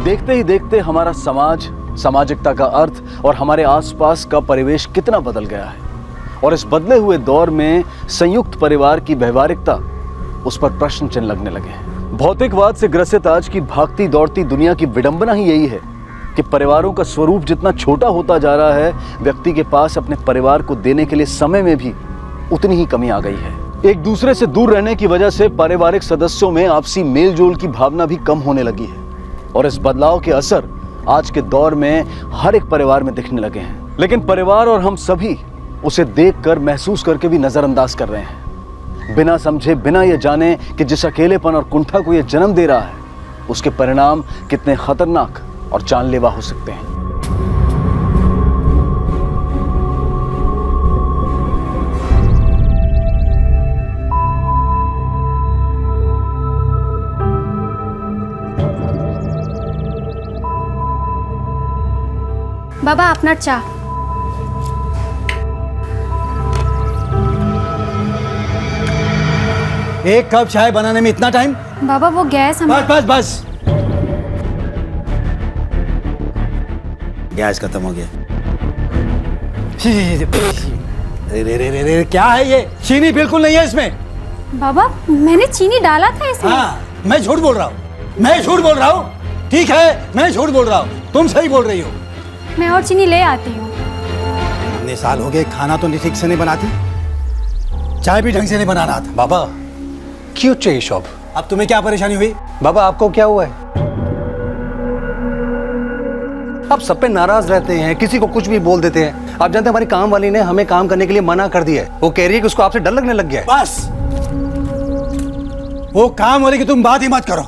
देखते ही देखते हमारा समाज, सामाजिकता का अर्थ और हमारे आसपास का परिवेश कितना बदल गया है। और इस बदले हुए दौर में संयुक्त परिवार की व्यवहारिकता, उस पर प्रश्न चिन्ह लगने लगे हैं। भौतिकवाद से ग्रसित आज की भागती दौड़ती दुनिया की विडंबना ही यही है कि परिवारों का स्वरूप जितना छोटा होता जा रहा है, व्यक्ति के पास अपने परिवार को देने के लिए समय में भी उतनी ही कमी आ गई है। एक दूसरे से दूर रहने की वजह से पारिवारिक सदस्यों में आपसी मेल जोल की भावना भी कम होने लगी है और इस बदलाव के असर आज के दौर में हर एक परिवार में दिखने लगे हैं। लेकिन परिवार और हम सभी उसे देखकर, महसूस करके भी नजरअंदाज कर रहे हैं, बिना समझे, बिना ये जाने कि जिस अकेलेपन और कुंठा को ये जन्म दे रहा है, उसके परिणाम कितने खतरनाक और जानलेवा हो सकते हैं। बाबा अपना चाह। एक कप चाय बनाने में इतना टाइम? बाबा वो गैस बस बस बस, गैस खत्म हो गया। रे रे रे रे रे, क्या है ये? चीनी बिल्कुल नहीं है इसमें। बाबा मैंने चीनी डाला था इसमें। हाँ, मैं झूठ बोल रहा हूँ, मैं झूठ बोल रहा हूँ। ठीक है, मैं झूठ बोल रहा हूँ, तुम सही बोल रही हो। मैं और चीनी ले आती हूँ। इतने साल हो गए, खाना तो ठीक से नहीं बनाती, चाय भी ढंग से नहीं बनाना आता। बाबा क्यों चाहिए शॉप? अब तुम्हें क्या परेशानी हुई? बाबा आपको क्या हुआ है? आप सब पे नाराज रहते हैं, किसी को कुछ भी बोल देते हैं। आप जानते हैं हमारी काम वाली ने हमें काम करने के लिए मना कर दिया है। वो कह रही है कि उसको आपसे डर लगने लग गया है। बस, वो काम वाली की तुम बात ही मत करो,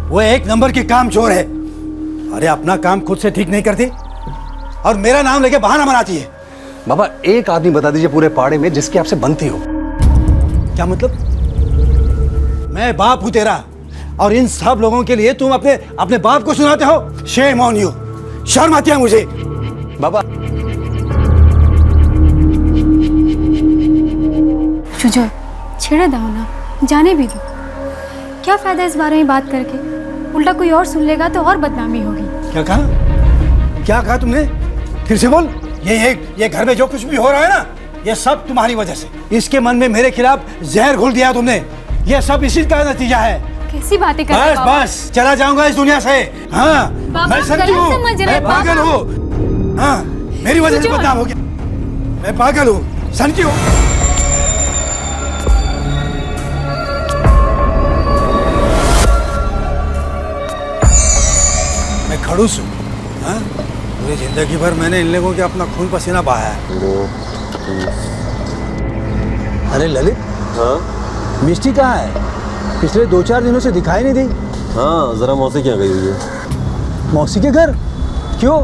वो एक नंबर की काम चोर है। अरे अपना काम खुद से ठीक नहीं करती और मेरा नाम लेके बहाना बनाती है। बाबा एक आदमी बता दीजिए पूरे पाड़े में जिसकी आपसे बनती हो। क्या मतलब? मैं बाप हूं तेरा और इन सब लोगों के लिए तुम अपने बाप को सुनाते हो? शेम ऑन यू, शर्म आती है मुझे। बाबा शुजो छेड़े दो ना, जाने भी दो। क्या फायदा इस बारे में बात करके? उल्टा कोई और सुन लेगा तो और बदनामी होगी। क्या कहा? क्या कहा तुमने? फिर से बोल। ये घर में जो कुछ भी हो रहा है ना, ये सब तुम्हारी वजह से। इसके मन में मेरे खिलाफ जहर घोल दिया तुमने। ये सब इसी का नतीजा है। कैसी बातें कर रहे हो? बस बस, चला जाऊंगा इस दुनिया से। हाँ, मैं समझू हूँ, मैं पागल हूँ। हाँ, मेरी वजह से बदनाम हो गया। मैं पागल हूँ, समझी हूँ। मैं खड़ूस हूँ। हाँ, पूरी जिंदगी भर मैंने इन लोगों के अपना खून पसीना बहाया है। अरे ललित, हाँ मिष्टी कहाँ है? पिछले 2-4 दिनों से दिखाई नहीं दी। हाँ, जरा मौसी क्या गई हुई है। मौसी के घर? क्यों?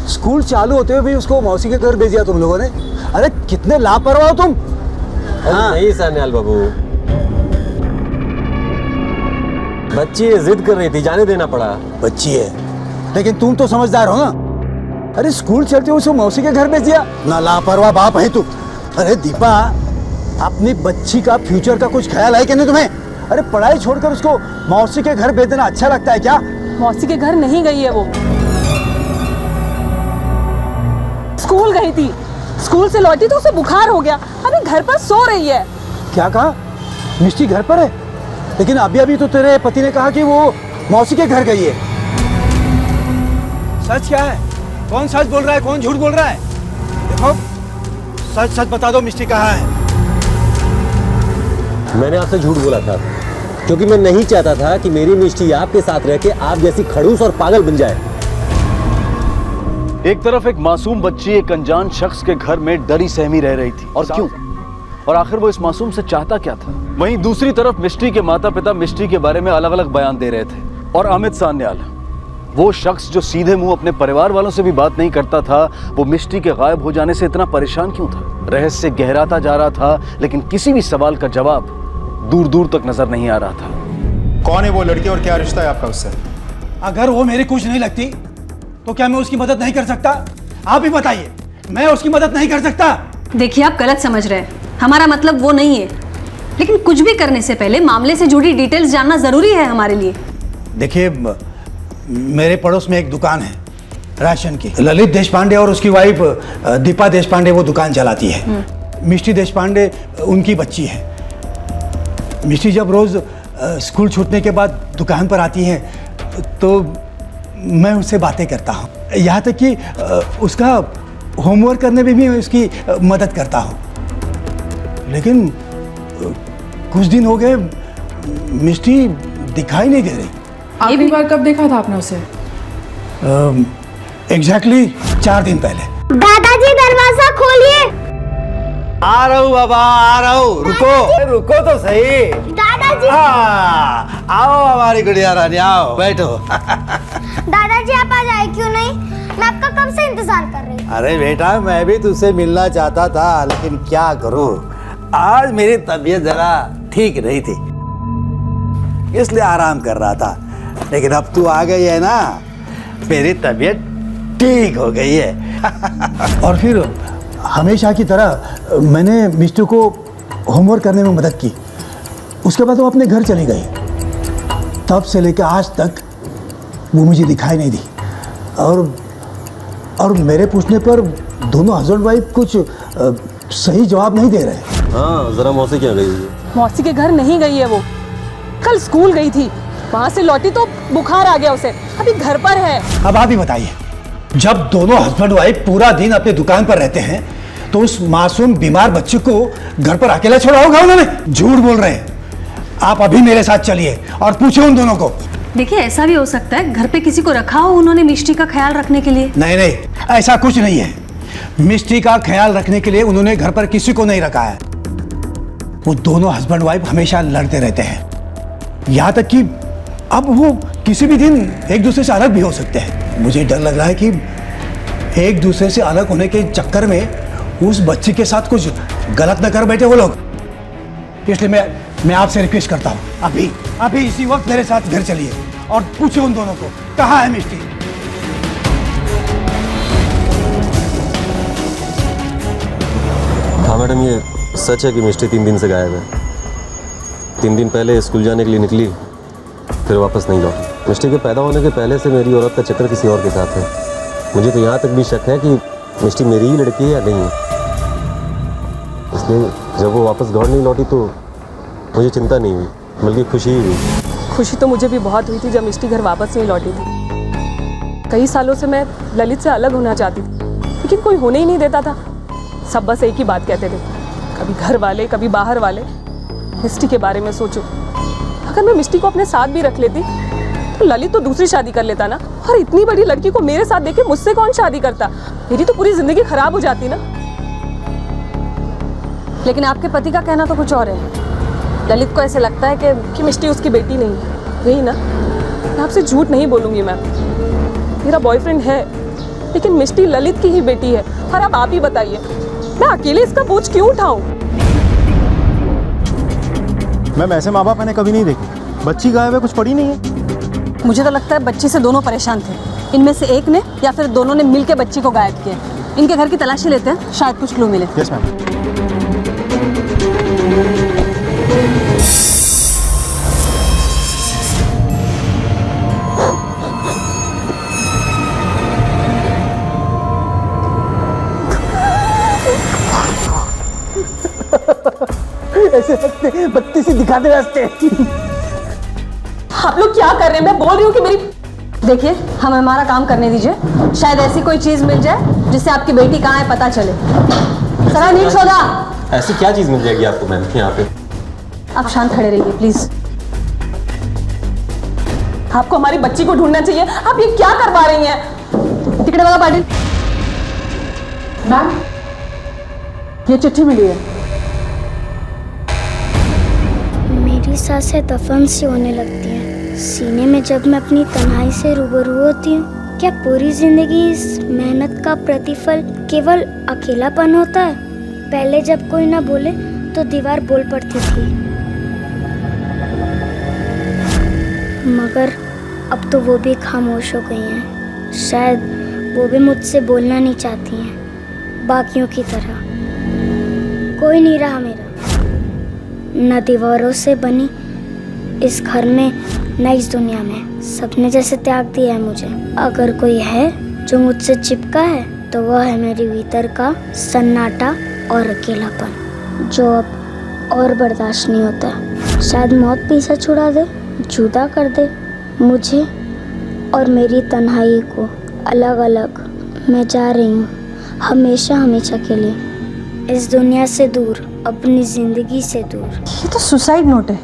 स्कूल चालू होते हुए भी उसको मौसी के घर भेज दिया तुम लोगों ने? अरे कितने लापरवाह हो तुम। हाँ। नहीं सान्याल बाबू, बच्ची जिद कर रही थी, जाने देना पड़ा। बच्ची है लेकिन तुम तो समझदार हो ना। अरे स्कूल चलते हुए उसको मौसी के घर भेज दिया ना। लापरवाह बाप है तू। अरे दीपा, अपनी बच्ची का फ्यूचर का कुछ ख्याल है कि नहीं तुम्हें? अरे पढ़ाई छोड़कर उसको मौसी के घर भेज देना अच्छा लगता है क्या? मौसी के घर नहीं गई है वो, स्कूल गई थी। स्कूल से लौटी तो उसे बुखार हो गया, अभी घर पर सो रही है। क्या कहा? मिष्टी घर पर है? लेकिन अभी तो तेरे पति ने कहा कि वो मौसी के घर गई है। सच क्या है? कौन सच बोल रहा है, कौन झूठ बोल रहा है? देखो, सच सच बता दो, मिष्टी कहाँ है? मैंने आपसे झूठ बोला था क्योंकि मैं नहीं चाहता था कि मेरी मिष्टी आपके साथ रह के आप जैसी खड़ूस और पागल बन जाए। एक तरफ एक मासूम बच्ची एक अनजान शख्स के घर में डरी सहमी रह रही थी, और क्यों? और आखिर वो इस मासूम से चाहता क्या था? वहीं दूसरी तरफ मिष्टी के माता पिता मिष्टी के बारे में अलग अलग बयान दे रहे थे। और अमित सान्याल, वो शख्स जो सीधे मुंह अपने परिवार वालों से भी बात नहीं करता था, वो मिष्टी के गायब हो जाने से इतना परेशान क्यों था? रहस्य गहराता जा रहा था, लेकिन किसी भी सवाल का जवाब दूर दूर तक नजर नहीं आ रहा था। कौन है वो लड़की और क्या रिश्ता है आपका उससे? अगर वो मेरी कुछ नहीं लगती तो क्या मैं उसकी मदद नहीं कर सकता? आप ही बताइए, मैं उसकी मदद नहीं कर सकता? देखिए आप गलत समझ रहे हैं, हमारा मतलब वो नहीं है, लेकिन कुछ भी करने से पहले मामले से जुड़ी डिटेल्स जानना जरूरी है हमारे लिए। देखिए, मेरे पड़ोस में एक दुकान है राशन की। ललित देशपांडे और उसकी वाइफ दीपा देशपांडे वो दुकान चलाती है। मिष्टी देशपांडे उनकी बच्ची है। मिष्टी जब रोज़ स्कूल छूटने के बाद दुकान पर आती है तो मैं उससे बातें करता हूँ, यहाँ तक कि उसका होमवर्क करने में भी मैं उसकी मदद करता हूँ। लेकिन कुछ दिन हो गए मिष्टी दिखाई नहीं दे रही। आखिरी बार कब देखा था आपने उसे? एग्जैक्टली 4 दिन पहले। दादाजी दरवाजा खोलिए। आ रहा हूँ बाबा, आ रहा हूँ। रुको तो सही। दादाजी। आओ हमारी गुड़िया रानी, आओ बैठो। दादाजी आप आज आए क्यों नहीं? मैं आपका कब से इंतजार कर रही हूँ। अरे बेटा, मैं भी तुझसे मिलना चाहता था, लेकिन क्या करूँ, आज मेरी तबीयत जरा ठीक नहीं थी, इसलिए आराम कर रहा था। लेकिन अब तू आ गई है ना, मेरी तबीयत ठीक हो गई है। और फिर हमेशा की तरह मैंने मिष्टी को होमवर्क करने में मदद की। उसके बाद वो अपने घर चली गई। तब से लेकर आज तक वो मुझे दिखाई नहीं दी। और मेरे पूछने पर दोनों हस्बैंड वाइफ कुछ सही जवाब नहीं दे रहे। हाँ, जरा मौसी क्या गई है? मौसी के घर नहीं गई है वो, कल स्कूल गई थी, वहां से लौटी तो बुखार आ गया उसे, अभी घर पर है। अब आप ही बताइए, जब दोनों हस्बैंड वाइफ पूरा दिन अपनी दुकान पर रहते हैं तो उस मासूम बीमार बच्चे को घर पर अकेला छोड़ा होगा उन्होंने? झूठ बोल रहे हैं। आप अभी मेरे साथ चलिए और पूछो उन दोनों को। देखिए, ऐसा भी हो सकता है घर पे किसी को रखा हो उन्होंने मिष्टी का ख्याल रखने के लिए। नहीं, ऐसा कुछ नहीं है। मिष्टी का ख्याल रखने के लिए उन्होंने घर पर किसी को नहीं रखा है। वो दोनों हस्बैंड वाइफ हमेशा लड़ते रहते हैं, यहाँ तक कि अब वो किसी भी दिन एक दूसरे से अलग भी हो सकते हैं। मुझे डर लग रहा है कि एक दूसरे से अलग होने के चक्कर में उस बच्ची के साथ कुछ गलत न कर बैठे वो लोग। इसलिए मैं आपसे रिक्वेस्ट करता हूँ, अभी इसी वक्त मेरे साथ घर चलिए और पूछो उन दोनों को कहाँ है मिष्टी। हाँ मैडम, ये सच है कि मिष्टी 3 दिन से गायब है। 3 दिन पहले स्कूल जाने के लिए निकली, फिर वापस नहीं लौटी। मिष्टी के पैदा होने के पहले से मेरी औरत का चक्कर किसी और के साथ है। मुझे तो यहाँ तक भी शक है कि मिष्टी मेरी ही लड़की है या नहीं है। इसलिए जब वो वापस घर नहीं लौटी तो मुझे चिंता नहीं हुई, बल्कि खुशी ही हुई। खुशी तो मुझे भी बहुत हुई थी जब मिष्टी घर वापस नहीं लौटी थी। कई सालों से मैं ललित से अलग होना चाहती थी, लेकिन कोई होने ही नहीं देता था। सब बस एक ही बात कहते थे, कभी घर वाले कभी बाहर वाले, मिष्टी के बारे में सोचो। अगर मैं मिष्टी को अपने साथ भी रख लेती तो ललित तो दूसरी शादी कर लेता ना, और इतनी बड़ी लड़की को मेरे साथ देखे मुझसे कौन शादी करता? मेरी तो पूरी जिंदगी खराब हो जाती ना। लेकिन आपके पति का कहना तो कुछ और है। ललित को ऐसे लगता है कि मिष्टी उसकी बेटी नहीं है, यही ना? मैं आपसे झूठ नहीं बोलूंगी मैम, मेरा बॉयफ्रेंड है, लेकिन मिष्टी ललित की ही बेटी है। और अब आप ही बताइए, मैं अकेले इसका बोझ क्यों उठाऊं? मैम, ऐसे माँ बाप मैंने कभी नहीं देखे। बच्ची गायब है, कुछ पड़ी नहीं है। मुझे तो लगता है बच्ची से दोनों परेशान थे। इनमें से एक ने या फिर दोनों ने मिलकर बच्ची को गायब किया। इनके घर की तलाशी लेते हैं, शायद कुछ क्लू मिले। Yes ma'am. ऐसे बत्ती सी दिखाते रास्ते। आप लोग क्या कर रहे हैं? मैं बोल रही हूँ कि मेरी... देखिए, हमें हमारा काम करने दीजिए। शायद ऐसी कोई चीज मिल जाए जिससे आपकी बेटी कहाँ है पता चले। सरा नीट सोदा। ऐसी क्या चीज़ मिल जाएगी आपको मैम यहाँ पे? आप शांत खड़े रहिए प्लीज। आपको हमारी बच्ची को ढूंढना चाहिए। आप ये क्या करवा रही हैं? तिकड़े वाला पाटिल। मैम, ये चिट्ठी मिली है। मेरी सांसें दफन सी होने लगती हैं सीने में जब मैं अपनी तन्हाई से रूबरू होती हूँ। क्या पूरी जिंदगी इस मेहनत का प्रतिफल केवल अकेलापन होता है? पहले जब कोई ना बोले तो दीवार बोल पड़ती थी, मगर अब तो वो भी खामोश हो गई हैं। शायद वो भी मुझसे बोलना नहीं चाहती हैं, बाकियों की तरह। कोई नहीं रहा मेरा, न दीवारों से बनी इस घर में न इस दुनिया में। सपने जैसे त्याग दिया है मुझे। अगर कोई है जो मुझसे चिपका है तो वह है मेरे भीतर का सन्नाटा और अकेलापन, जो अब और बर्दाश्त नहीं होता। शायद मौत पीछा छुड़ा दे, जुदा कर दे मुझे और मेरी तन्हाई को। अलग अलग मैं जा रही हूँ, हमेशा हमेशा के लिए, इस दुनिया से दूर, अपनी जिंदगी से दूर। ये तो सुसाइड नोट है,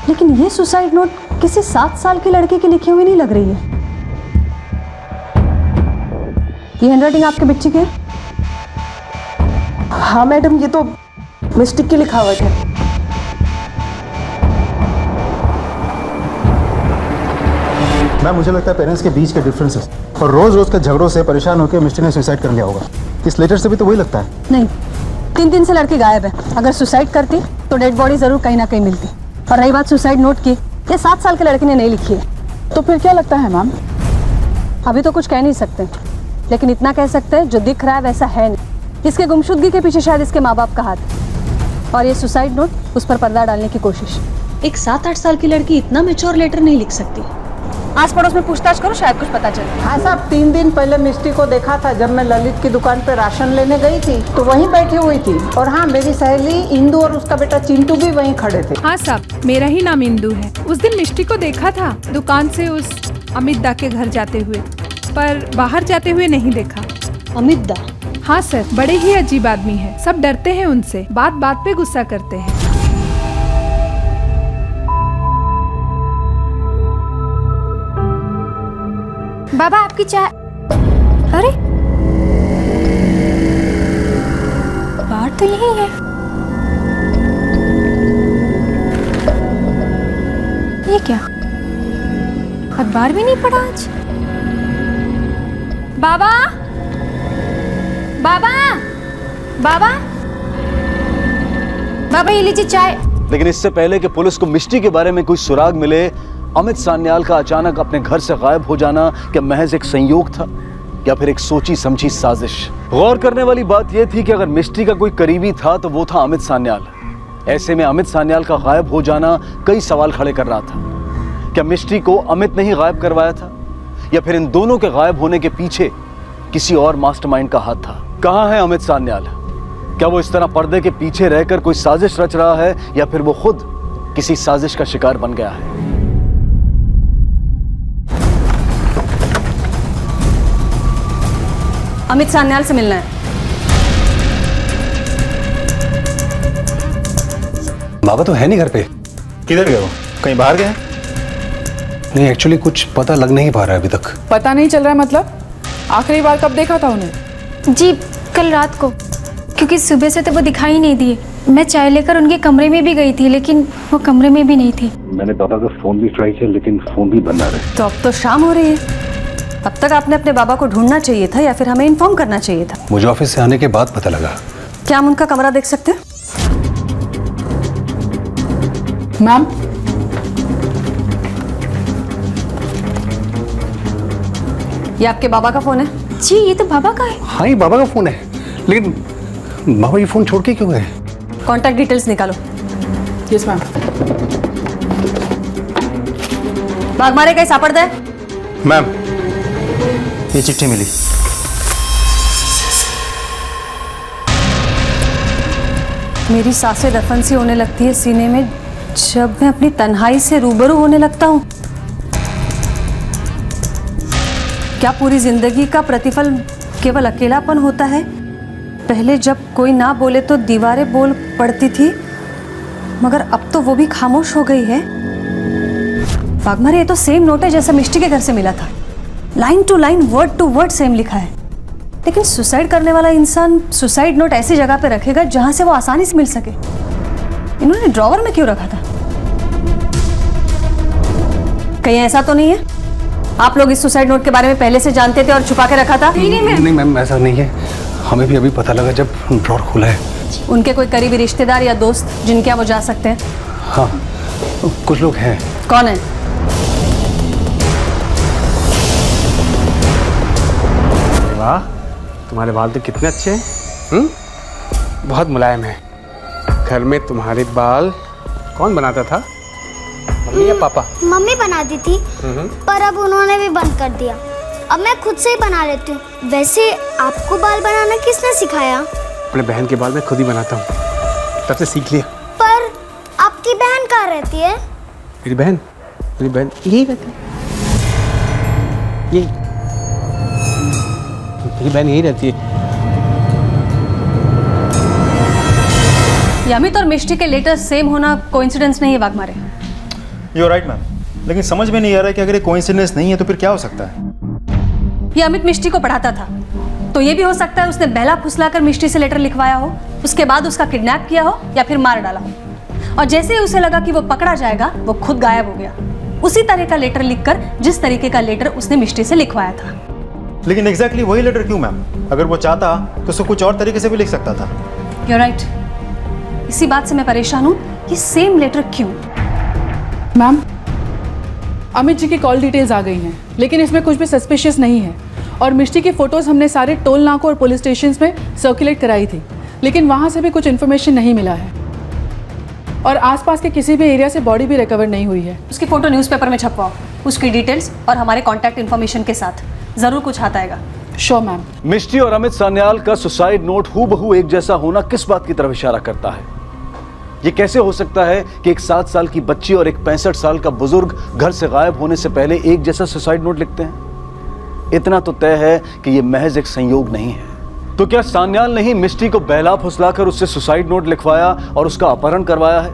लेकिन ये सुसाइड नोट किसी 7 साल की लड़के की लिखी हुई नहीं लग रही है। ये हैंडराइटिंग आपके बच्चे की है? हाँ मैडम, ये तो मिस्टेक की लिखावट है। मैम मुझे लगता है पेरेंट्स के बीच के डिफरेंसेस और रोज रोज के झगड़ों से परेशान होकर मिस्टी ने सुसाइड कर लिया होगा। इस लेटर से भी तो वही लगता है। नहीं, 3 दिन से लड़की गायब है। अगर सुसाइड करती तो डेड बॉडी जरूर कहीं ना कहीं मिलती। और रही बात सुसाइड नोट की, ये 7 साल के लड़के ने नहीं लिखी है। तो फिर क्या लगता है मैम? अभी तो कुछ कह नहीं सकते, लेकिन इतना कह सकते हैं जो दिख रहा है वैसा है नहीं। इसके गुमशुदगी के पीछे शायद इसके माँ बाप का हाथ है, और ये सुसाइड नोट उस पर पर्दा डालने की कोशिश। एक 7-8 साल की लड़की इतना मैच्योर लेटर नहीं लिख सकती। आस पड़ोस में पूछताछ करो, शायद कुछ पता चले। हाँ साहब, 3 दिन पहले मिस्टी को देखा था जब मैं ललित की दुकान पे राशन लेने गई थी, तो वहीं बैठी हुई थी। और हाँ, मेरी सहेली इंदू और उसका बेटा चिंटू भी वहीं खड़े थे। हाँ साहब, मेरा ही नाम इंदू है। उस दिन मिष्टी को देखा था दुकान से उस अमित दा के घर जाते हुए, पर बाहर जाते हुए नहीं देखा। अमित दा? हाँ सर, बड़े ही अजीब आदमी है। सब डरते हैं उनसे, बात बात पे गुस्सा करते हैं। बाबा आपकी चाय। अरे बाहर तो यही है। ये क्या, अखबार भी नहीं पढ़ा आज। बाबा बाबा बाबा बाबा, ये लीजिए चाय। लेकिन इससे पहले कि पुलिस को मिष्टी के बारे में कोई सुराग मिले, अमित सान्याल का अचानक अपने घर से गायब हो जाना क्या महज एक संयोग था या फिर एक सोची समझी साजिश? गौर करने वाली बात यह थी कि अगर मिष्टी का कोई करीबी था तो वो था अमित सान्याल। ऐसे में अमित सान्याल का गायब हो जाना कई सवाल खड़े कर रहा था। क्या मिष्टी को अमित ने ही गायब करवाया था, या फिर इन दोनों के गायब होने के पीछे किसी और मास्टरमाइंड का हाथ था? कहाँ है अमित सान्याल? क्या वो इस तरह पर्दे के पीछे रहकर कोई साजिश रच रहा है, या फिर वो खुद किसी साजिश का शिकार बन गया है? अमित सान्याल से मिलना है। बाबा तो है नहीं घर पे। किधर गए वो? कहीं बाहर गए? नहीं, एक्चुअली कुछ पता लग नहीं पा रहा है अभी तक। पता नहीं चल रहा है मतलब? आखिरी बार कब देखा था उन्हें? जी कल रात को, क्योंकि सुबह से तो वो दिखाई नहीं दिए। मैं चाय लेकर उनके कमरे में भी गई थी, लेकिन वो कमरे में भी नहीं थी। मैंने पापा का फोन भी ट्राई किया, लेकिन फोन भी बंद आ रहा है। तो अब तो शाम हो रही है। अब तक आपने अपने बाबा को ढूंढना चाहिए था, या फिर हमें इन्फॉर्म करना चाहिए था। मुझे ऑफिस से आने के बाद पता लगा। क्या हम उनका कमरा देख सकते हैं? मैम, ये आपके बाबा का फोन है? जी ये तो बाबा का है। हाँ, ये बाबा का फोन है, लेकिन बाबा ये फोन छोड़ के क्यों गए? कॉन्टैक्ट डिटेल्स निकालो। Yes ma'am. बागमारे कहीं सापड़ दे। मैम ये चिट्ठी मिली। मेरी सांसें दफन सी होने लगती है सीने में जब मैं अपनी तन्हाई से रूबरू होने लगता हूँ। क्या पूरी जिंदगी का प्रतिफल केवल अकेलापन होता है? पहले जब कोई ना बोले तो दीवारें बोल पड़ती थी, मगर अब तो वो भी खामोश हो गई है। बागमारे, ये तो सेम नोट है जैसा मिष्टी के घर से मिला था। Line to line, word to word same लिखा है। लेकिन सुसाइड करने वाला इंसान सुसाइड नोट ऐसी जगह पे रखेगा जहां से वो आसानी से मिल सके। इन्होंने ड्रॉवर में क्यों रखा था? कहीं ऐसा तो नहीं है आप लोग इस सुसाइड नोट के बारे में पहले से जानते थे और छुपा के रखा था? नहीं मैम, ऐसा नहीं है। हमें भी अभी पता लगा जब ड्रॉर खुला है। उनके कोई करीबी रिश्तेदार या दोस्त जिनके यहाँ वो जा सकते हैं? हाँ, कुछ लोग हैं। कौन है? वाह, तुम्हारे बाल तो कितने अच्छे हैं। बहुत मुलायम है। घर में तुम्हारे बाल कौन बनाता था? मम्मी या पापा? मम्मी बनाती थी, पर अब उन्होंने भी बंद कर दिया। अब मैं खुद से ही बना लेती हूँ। वैसे आपको बाल बनाना किसने सिखाया? अपने बहन के बाल मैं खुद ही बनाता हूँ, तब से सीख लिया। पर आपकी बहन कहाँ रहती है? मेरी बहन यही रहती है। मेरी बहन यही रहती है। ये अमित और मिष्टी के लेटर सेम होना कोइंसिडेंस नहीं है वाघमारे। यू राइट मैम, लेकिन समझ में नहीं आ रहा है कि अगर ये कोइंसिडेंस नहीं है तो फिर क्या हो सकता है? ये अमित मिष्टी को पढ़ाता था, तो ये भी हो सकता है उसने बहला फुसलाकर मिष्टी से लेटर लिखवाया हो, उसके बाद उसका किडनैप किया हो या फिर मार डाला हो, और जैसे ही उसे लगा कि वो पकड़ा जाएगा वो खुद गायब हो गया, उसी तरह का लेटर लिखकर जिस तरीके का लेटर उसने मिष्टी से लिखवाया था। लेकिन एग्जैक्टली वही लेटर क्यों मैम? अगर वो चाहता तो उसको कुछ और तरीके से भी लिख सकता था। You're right. इसी बात से मैं परेशान हूँ कि सेम लेटर क्यों? मैम, अमित जी की कॉल डिटेल्स आ गई हैं, लेकिन इसमें कुछ भी सस्पिशियस नहीं है। और मिष्टी की फ़ोटोज़ हमने सारे टोल नाकों और पुलिस स्टेशन में सर्कुलेट कराई थी, लेकिन वहाँ से भी कुछ इन्फॉर्मेशन नहीं मिला है। और आसपास के किसी भी एरिया से बॉडी भी रिकवर नहीं हुई है। उसकी फ़ोटो न्यूज़पेपर में छपवाओ, उसकी डिटेल्स और हमारे कॉन्टैक्ट इन्फॉर्मेशन के साथ। ज़रूर कुछ हाथ आएगा। Sure ma'am. मिष्टी और अमित सान्याल का सुसाइड नोट हूबहू एक जैसा होना किस बात की तरफ इशारा करता है? ये कैसे हो सकता है कि एक 7 साल की बच्ची और एक 65 साल का बुजुर्ग घर से गायब होने से पहले एक जैसा सुसाइड नोट लिखते हैं? इतना तो तय है कि ये महज एक संयोग नहीं है। तो क्या सान्याल ने ही मिष्टी को बहला फुसलाकर उससे सुसाइड नोट लिखवाया और उसका अपहरण करवाया है,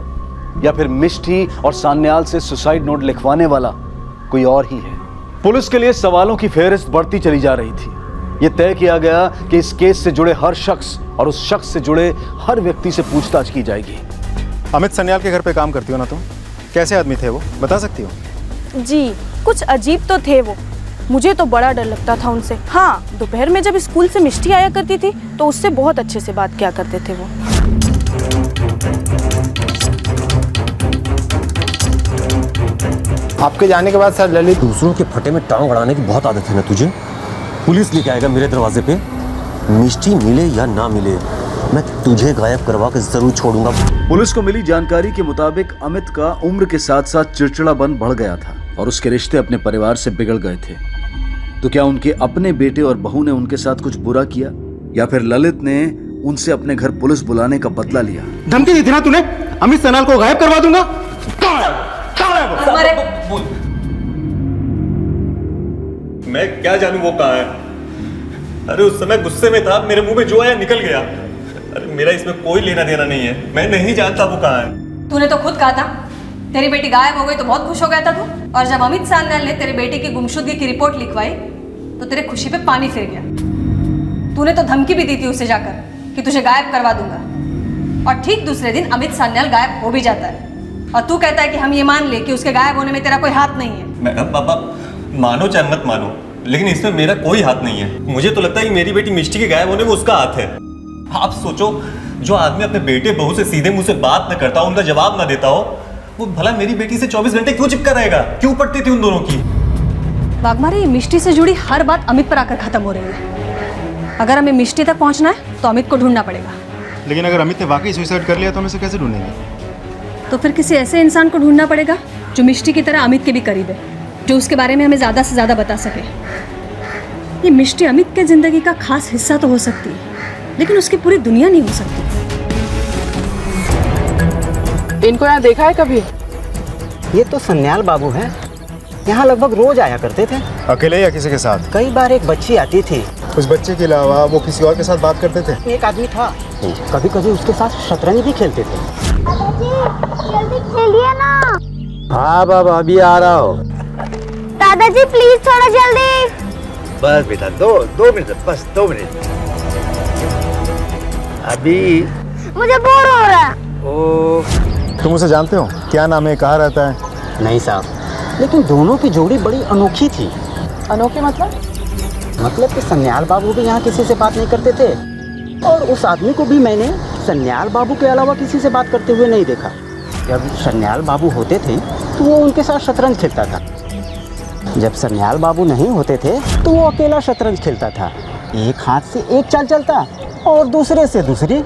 या फिर मिष्टी और सान्याल से सुसाइड नोट लिखवाने वाला कोई और ही है? पुलिस के लिए सवालों की फेहरिस्त बढ़ती चली जा रही थी। यह तय किया गया कि इस केस से जुड़े हर शख्स और उस शख्स से जुड़े हर व्यक्ति से पूछताछ की जाएगी। अमित सान्याल के घर पे काम करती हो ना तुम? कैसे आदमी थे वो, बता सकती हो? जी, कुछ अजीब तो थे वो। मुझे तो बड़ा डर लगता था उनसे। हाँ, दोपहर में जब स्कूल से मिष्टी आया करती थी तो उससे बहुत अच्छे से बात किया करते थे वो। आपके जाने के बाद सर ललित, दूसरों के फटे में टांग अड़ाने की बहुत आदत है ना तुझे? पुलिस लेके आएगा मेरे दरवाजे पे, मिष्टी मिले या ना मिले मैं तुझे गायब करवा के जरूर छोड़ूंगा। पुलिस को मिली जानकारी के मुताबिक अमित का उम्र के साथ साथ चिड़चिड़ापन बढ़ गया था और उसके रिश्ते अपने परिवार से बिगड़ गए थे। तो क्या उनके अपने बेटे और बहू ने उनके साथ कुछ बुरा किया, या फिर ललित ने उनसे अपने घर पुलिस बुलाने का बदला लिया? धमकी दी थी ना तूने, अमित सान्याल को गायब करवा दूंगा। मैं क्या जानूं वो कहाँ है? अरे उस समय गुस्से में था, मेरे मुंह में जो आया निकल गया। अरे मेरा इसमें कोई लेना देना नहीं है, मैं नहीं जानता वो कहाँ है। तूने तो खुद कहा था तेरी बेटी गायब हो गई तो बहुत खुश हो गया था तू, और जब अमित सान्याल ने तेरे बेटे की गुमशुदगी की रिपोर्ट लिखवाई तो तेरे खुशी पे पानी फिर गया। तूने तो धमकी भी दी थी उसे जाकर कि तुझे गायब करवा दूंगा, और ठीक दूसरे दिन अमित सान्याल गायब हो भी जाता है और तू कहता है कि हम ये मान ले कि उसके गायब होने में तेरा कोई हाथ नहीं है। पापा मानो चाहे मत मानो, लेकिन इसमें मेरा कोई हाथ नहीं है। मुझे तो लगता है कि मेरी बेटी मिष्टी के गायब होने में उसका हाथ है। आप सोचो, जो आदमी अपने बेटे बहू से सीधे मुंह से बात न करता हो, उनका जवाब ना देता हो, वो भला मेरी बेटी से 24 घंटे क्यों चिपका रहेगा? क्यों पड़ती थी उन दोनों की? वाघमारे, मिष्टी से जुड़ी हर बात अमित पर आकर खत्म हो रही है। अगर हमें मिष्टी तक पहुंचना है तो अमित को ढूंढना पड़ेगा। लेकिन अगर अमित ने वाकई सुसाइड कर लिया तो हम इसे कैसे ढूंढेंगे? तो फिर किसी ऐसे इंसान को ढूंढना पड़ेगा जो मिष्टी की तरह अमित के भी करीब है, जो उसके बारे में हमें ज़्यादा से ज़्यादा बता सके। ये मिष्टी अमित के ज़िंदगी का खास हिस्सा तो हो सकती है, लेकिन उसकी पूरी दुनिया नहीं हो सकती। इनको यहाँ देखा है कभी? ये तो सन्याल बाबू हैं, यहाँ लगभग रोज आया करते थे। अकेले या किसी के साथ? कई बार एक बच्ची आती थी। उस बच्चे के अलावा वो किसी और के साथ बात करते थे? एक आदमी था, कभी कभी उसके साथ शतरंज भी खेलते थे। जल्दी खेलिए ना। हाँ बाबा, अभी आ रहा हो। दादाजी प्लीज थोड़ा जल्दी। बस बेटा, दो मिनट, बस 2 मिनट। अभी मुझे बोर हो रहा है। तुम उसे जानते हो? क्या नाम है, कहाँ रहता है? नहीं साहब, लेकिन दोनों की जोड़ी बड़ी अनोखी थी। अनोखी मतलब? मतलब कि सन्याल बाबू भी यहाँ किसी से बात नहीं करते थे, और उस आदमी को भी मैंने सन्याल बाबू के अलावा किसी से बात करते हुए नहीं देखा। जब सन्याल बाबू होते थे तो वो उनके साथ शतरंज खेलता था, जब सन्याल बाबू नहीं होते थे तो वो अकेला शतरंज खेलता था। एक हाथ से एक चाल चलता और दूसरे से दूसरी,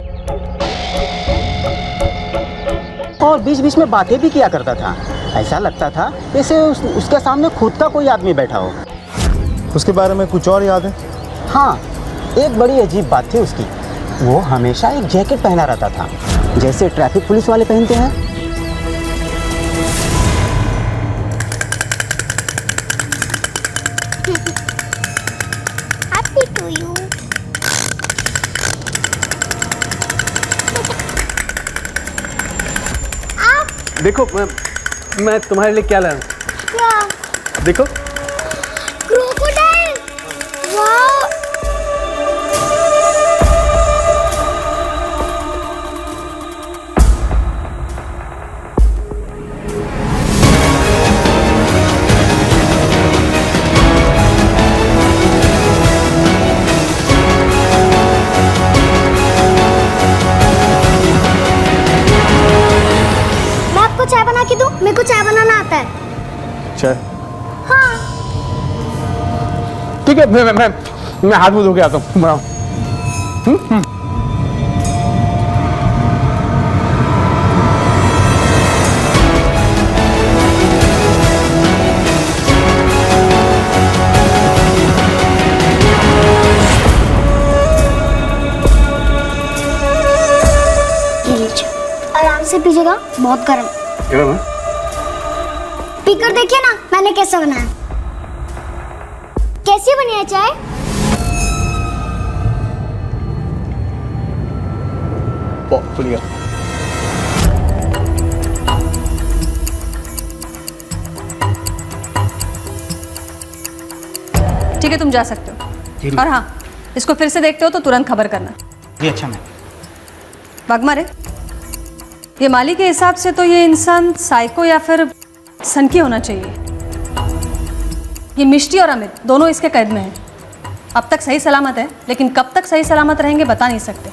और बीच बीच में बातें भी किया करता था। ऐसा लगता था जैसे उसके सामने खुद का कोई आदमी बैठा हो। उसके बारे में कुछ और याद है? हाँ, एक बड़ी अजीब बात थी उसकी। वो हमेशा एक जैकेट पहना रहता था, जैसे ट्रैफिक पुलिस वाले पहनते हैं। Happy to you. देखो मैं तुम्हारे लिए क्या लाया हूँ। क्या? देखो क्रोकोडाइल। वाह। मैं आपको चाय बना के दूं? मेरे को चाय बनाना आता है। चाय? हाँ। ठीक है, मैं हाथ मुंह धो के आता हूँ। बनाओ। ये लीजिए, आराम से पीजिएगा, बहुत गर्म। गरम है? पीकर देखिए ना मैंने कैसे बनाया। कैसी बनी है चाय? बहुत बढ़िया। ठीक है, तुम जा सकते हो। और हाँ, इसको फिर से देखते हो तो तुरंत खबर करना। जी अच्छा मैम। वाघमारे, ये माली के हिसाब से तो ये इंसान साइको या फिर सनकी होना चाहिए। ये मिष्टी और अमित दोनों इसके कैद में हैं। अब तक सही सलामत है, लेकिन कब तक सही सलामत रहेंगे बता नहीं सकते।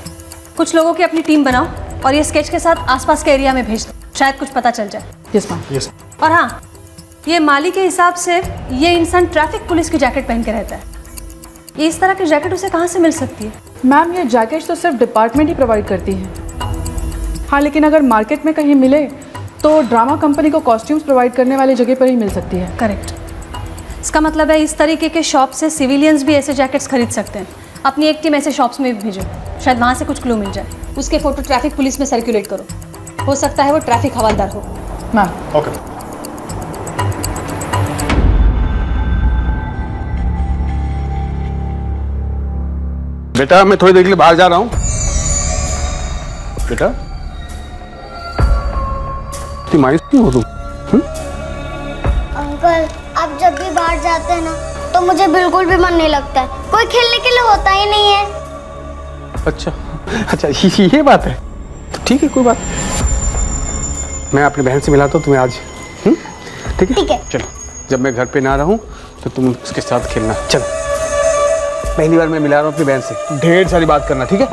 कुछ लोगों की अपनी टीम बनाओ और ये स्केच के साथ आसपास के एरिया में भेज दो, शायद कुछ पता चल जाए। Yes ma'am. यस। और हाँ, ये माली के हिसाब से ये इंसान ट्रैफिक पुलिस की जैकेट पहन के रहता है। ये इस तरह की जैकेट उसे कहाँ से मिल सकती है? मैम, ये जैकेट तो सिर्फ डिपार्टमेंट ही प्रोवाइड करती है। हाँ, लेकिन अगर मार्केट में कहीं मिले तो ड्रामा कंपनी को कॉस्ट्यूम्स प्रोवाइड करने वाली जगह पर ही मिल सकती है। करेक्ट। इसका मतलब है इस तरीके के शॉप से सिविलियंस भी ऐसे जैकेट्स खरीद सकते हैं। अपनी एक टीम ऐसे शॉप्स में भी भेजो, शायद वहाँ से कुछ क्लू मिल जाए। उसके फोटो ट्रैफिक पुलिस में सर्कुलेट करो, हो सकता है वो ट्रैफिक हवालदार हो। मैम। ओके। बेटा मैं थोड़ी देर के लिए बाहर जा रहा हूँ। बेटा इतनी मायूस क्यों हो तुम? अंकल, आप जब भी बाहर जाते हैं ना तो मुझे बिल्कुल भी मन नहीं लगता है। कोई खेलने के लिए होता ही नहीं है। अच्छा अच्छा, ये बात है। तो ठीक है, कोई बात नहीं। मैं अपनी बहन से मिलाता हूँ तुम्हें आज। ठीक है? ठीक है। चलो, जब मैं घर पे ना रहूँ तो तुम उसके साथ खेलना। चलो, पहली बार मैं मिला रहा हूँ अपनी बहन से, ढेर सारी बात करना। ठीक है?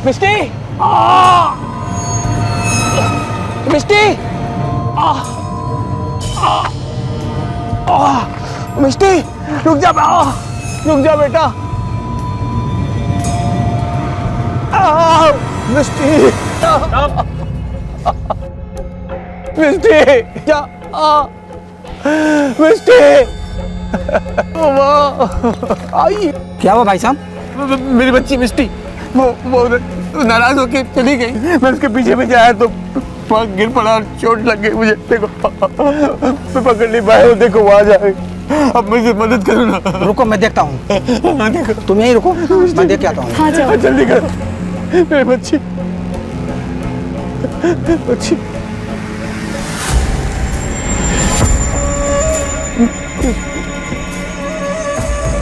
मिस्टी, मिस्टी, मिस्टी, रुक जा बेटा। मिस्टी, मिस्टी, क्या? मिस्टी, आई। क्या हुआ भाई साहब? मेरी बच्ची मिस्टी वो नाराज होके चली गई। मैं उसके पीछे पीछे आया तो गिर पड़ा और चोट लग गई मुझे। देखो मैं पकड़ नहीं पाया। देखो वो आ जाए, अब मुझे मदद करो ना। रुको मैं देखता हूँ। देखो तुम यहीं रुको, मैं देख के आता हूँ। हाँ जाओ। जल्दी करो, मेरी बच्ची बच्ची।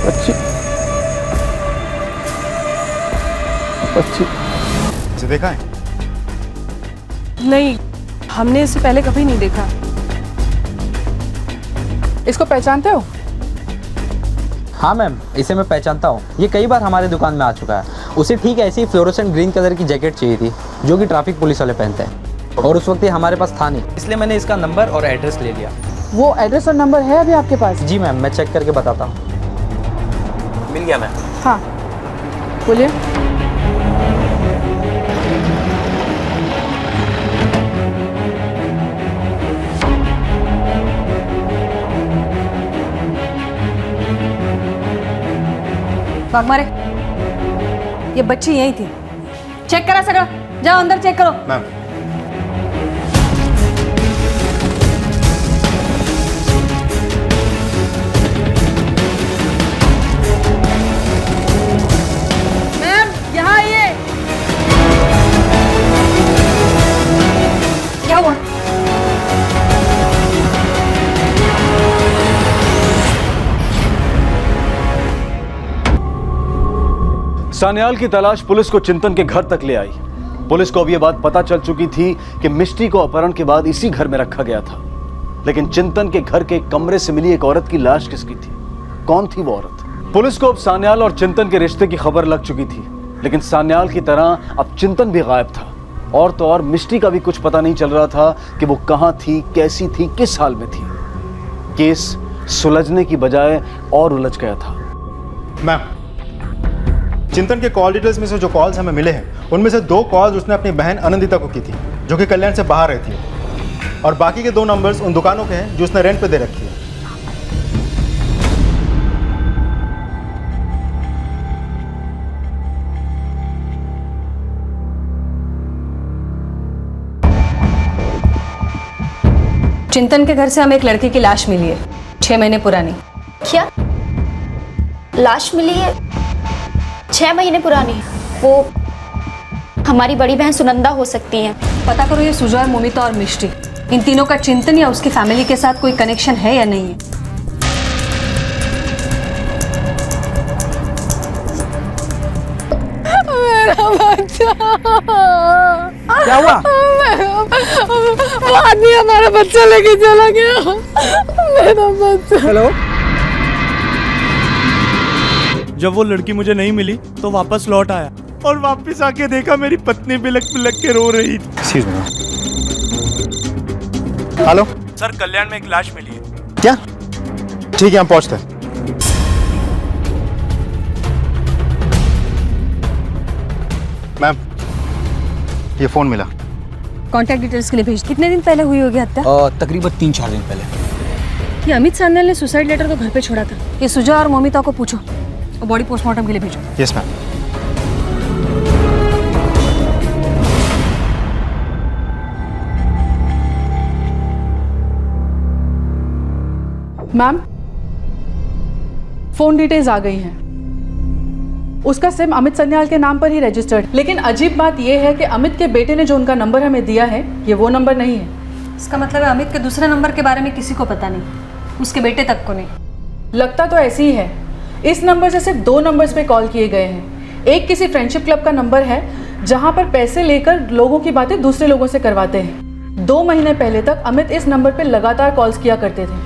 बच्ची बच्ची इसे देखा है? नहीं, हमने इसे पहले कभी नहीं देखा। इसको पहचानते हो? हाँ मैम, इसे मैं पहचानता हूँ। ये कई बार हमारे दुकान में आ चुका है। उसे ठीक ऐसी फ्लोरोसेंट ग्रीन कलर की जैकेट चाहिए थी जो कि ट्रैफिक पुलिस वाले पहनते हैं, और उस वक्त ये हमारे पास था नहीं, इसलिए मैंने इसका नंबर और एड्रेस ले लिया। वो एड्रेस और नंबर है अभी आपके पास? जी मैम, मैं चेक करके बताता हूँ। मिल गया मैम। हाँ, बोलिए। वाघमारे, ये बच्ची यही थी। चेक करा सगळं, जाओ अंदर चेक करो। मैम मैम यहाँ आइए। क्या हुआ? सान्याल की तलाश पुलिस को चिंतन के घर तक ले आई। पुलिस को अब यह बात पता चल चुकी थी कि मिष्टी को अपहरण के बाद इसी घर में रखा गया था। लेकिन चिंतन के घर के कमरे से मिली एक औरत की लाश किसकी थी? कौन थी वो औरत? पुलिस को अब सान्याल और चिंतन के रिश्ते की खबर लग चुकी थी, लेकिन सान्याल की तरह अब चिंतन भी गायब था। और तो और मिष्टी का भी कुछ पता नहीं चल रहा था कि वो कहां थी, कैसी थी, किस हाल में थी। केस सुलझने की बजाय और उलझ गया था। मैम, चिंतन के कॉल डिटेल्स में से जो कॉल्स हमें मिले हैं उनमें से 2 कॉल्स उसने अपनी बहन अनंदिता को की थी, जो कि कल्याण से बाहर रहती है, और बाकी के 2 नंबर्स उन दुकानों के हैं जो उसने रेंट पे दे रखी है। चिंतन के घर से हमें एक लड़की की लाश मिली है, 6 महीने पुरानी। क्या लाश मिली है 6 महीने पुरानी? वो हमारी बड़ी बहन सुनंदा हो सकती हैं। पता करो ये सुजय, मोमिता और मिष्टी, इन तीनों का चिंतन या उसकी फैमिली के साथ कोई कनेक्शन है या नहीं है। मेरा बच्चा। क्या हुआ? वो आदमी हमारा बच्चा लेके चला गया। मेरा बच्चा। हेलो। जब वो लड़की मुझे नहीं मिली तो वापस लौट आया और वापस आके देखा मेरी पत्नी बिलक बिलक के रो रही थी। Excuse me. हेलो सर, कल्याण में एक लाश मिली है। क्या? ठीक है, हम पहुंचते हैं। मैम, ये फोन मिला। कांटेक्ट डिटेल्स के लिए भेज। कितने दिन पहले हुई होगी हत्या? तकरीबन 3-4 दिन पहले। ये अमित सान्याल ने सुसाइड लेटर तो घर पे छोड़ा था। ये सुजय और मोमिता को पूछो और बॉडी पोस्टमार्टम के लिए भेजो। Yes ma'am. Ma'am, phone details आ गई हैं। उसका सिम अमित सान्याल के नाम पर ही रजिस्टर्ड, लेकिन अजीब बात यह है कि अमित के बेटे ने जो उनका नंबर हमें दिया है ये वो नंबर नहीं है। इसका मतलब है अमित के दूसरे नंबर के बारे में किसी को पता नहीं, उसके बेटे तक को नहीं। लगता तो ऐसे ही है। इस नंबर से सिर्फ 2 नंबर्स पे कॉल किए गए हैं। एक किसी फ्रेंडशिप क्लब का नंबर है जहां पर पैसे लेकर लोगों की बातें दूसरे लोगों से करवाते हैं। 2 महीने पहले तक अमित इस नंबर पे लगातार कॉल्स किया करते थे,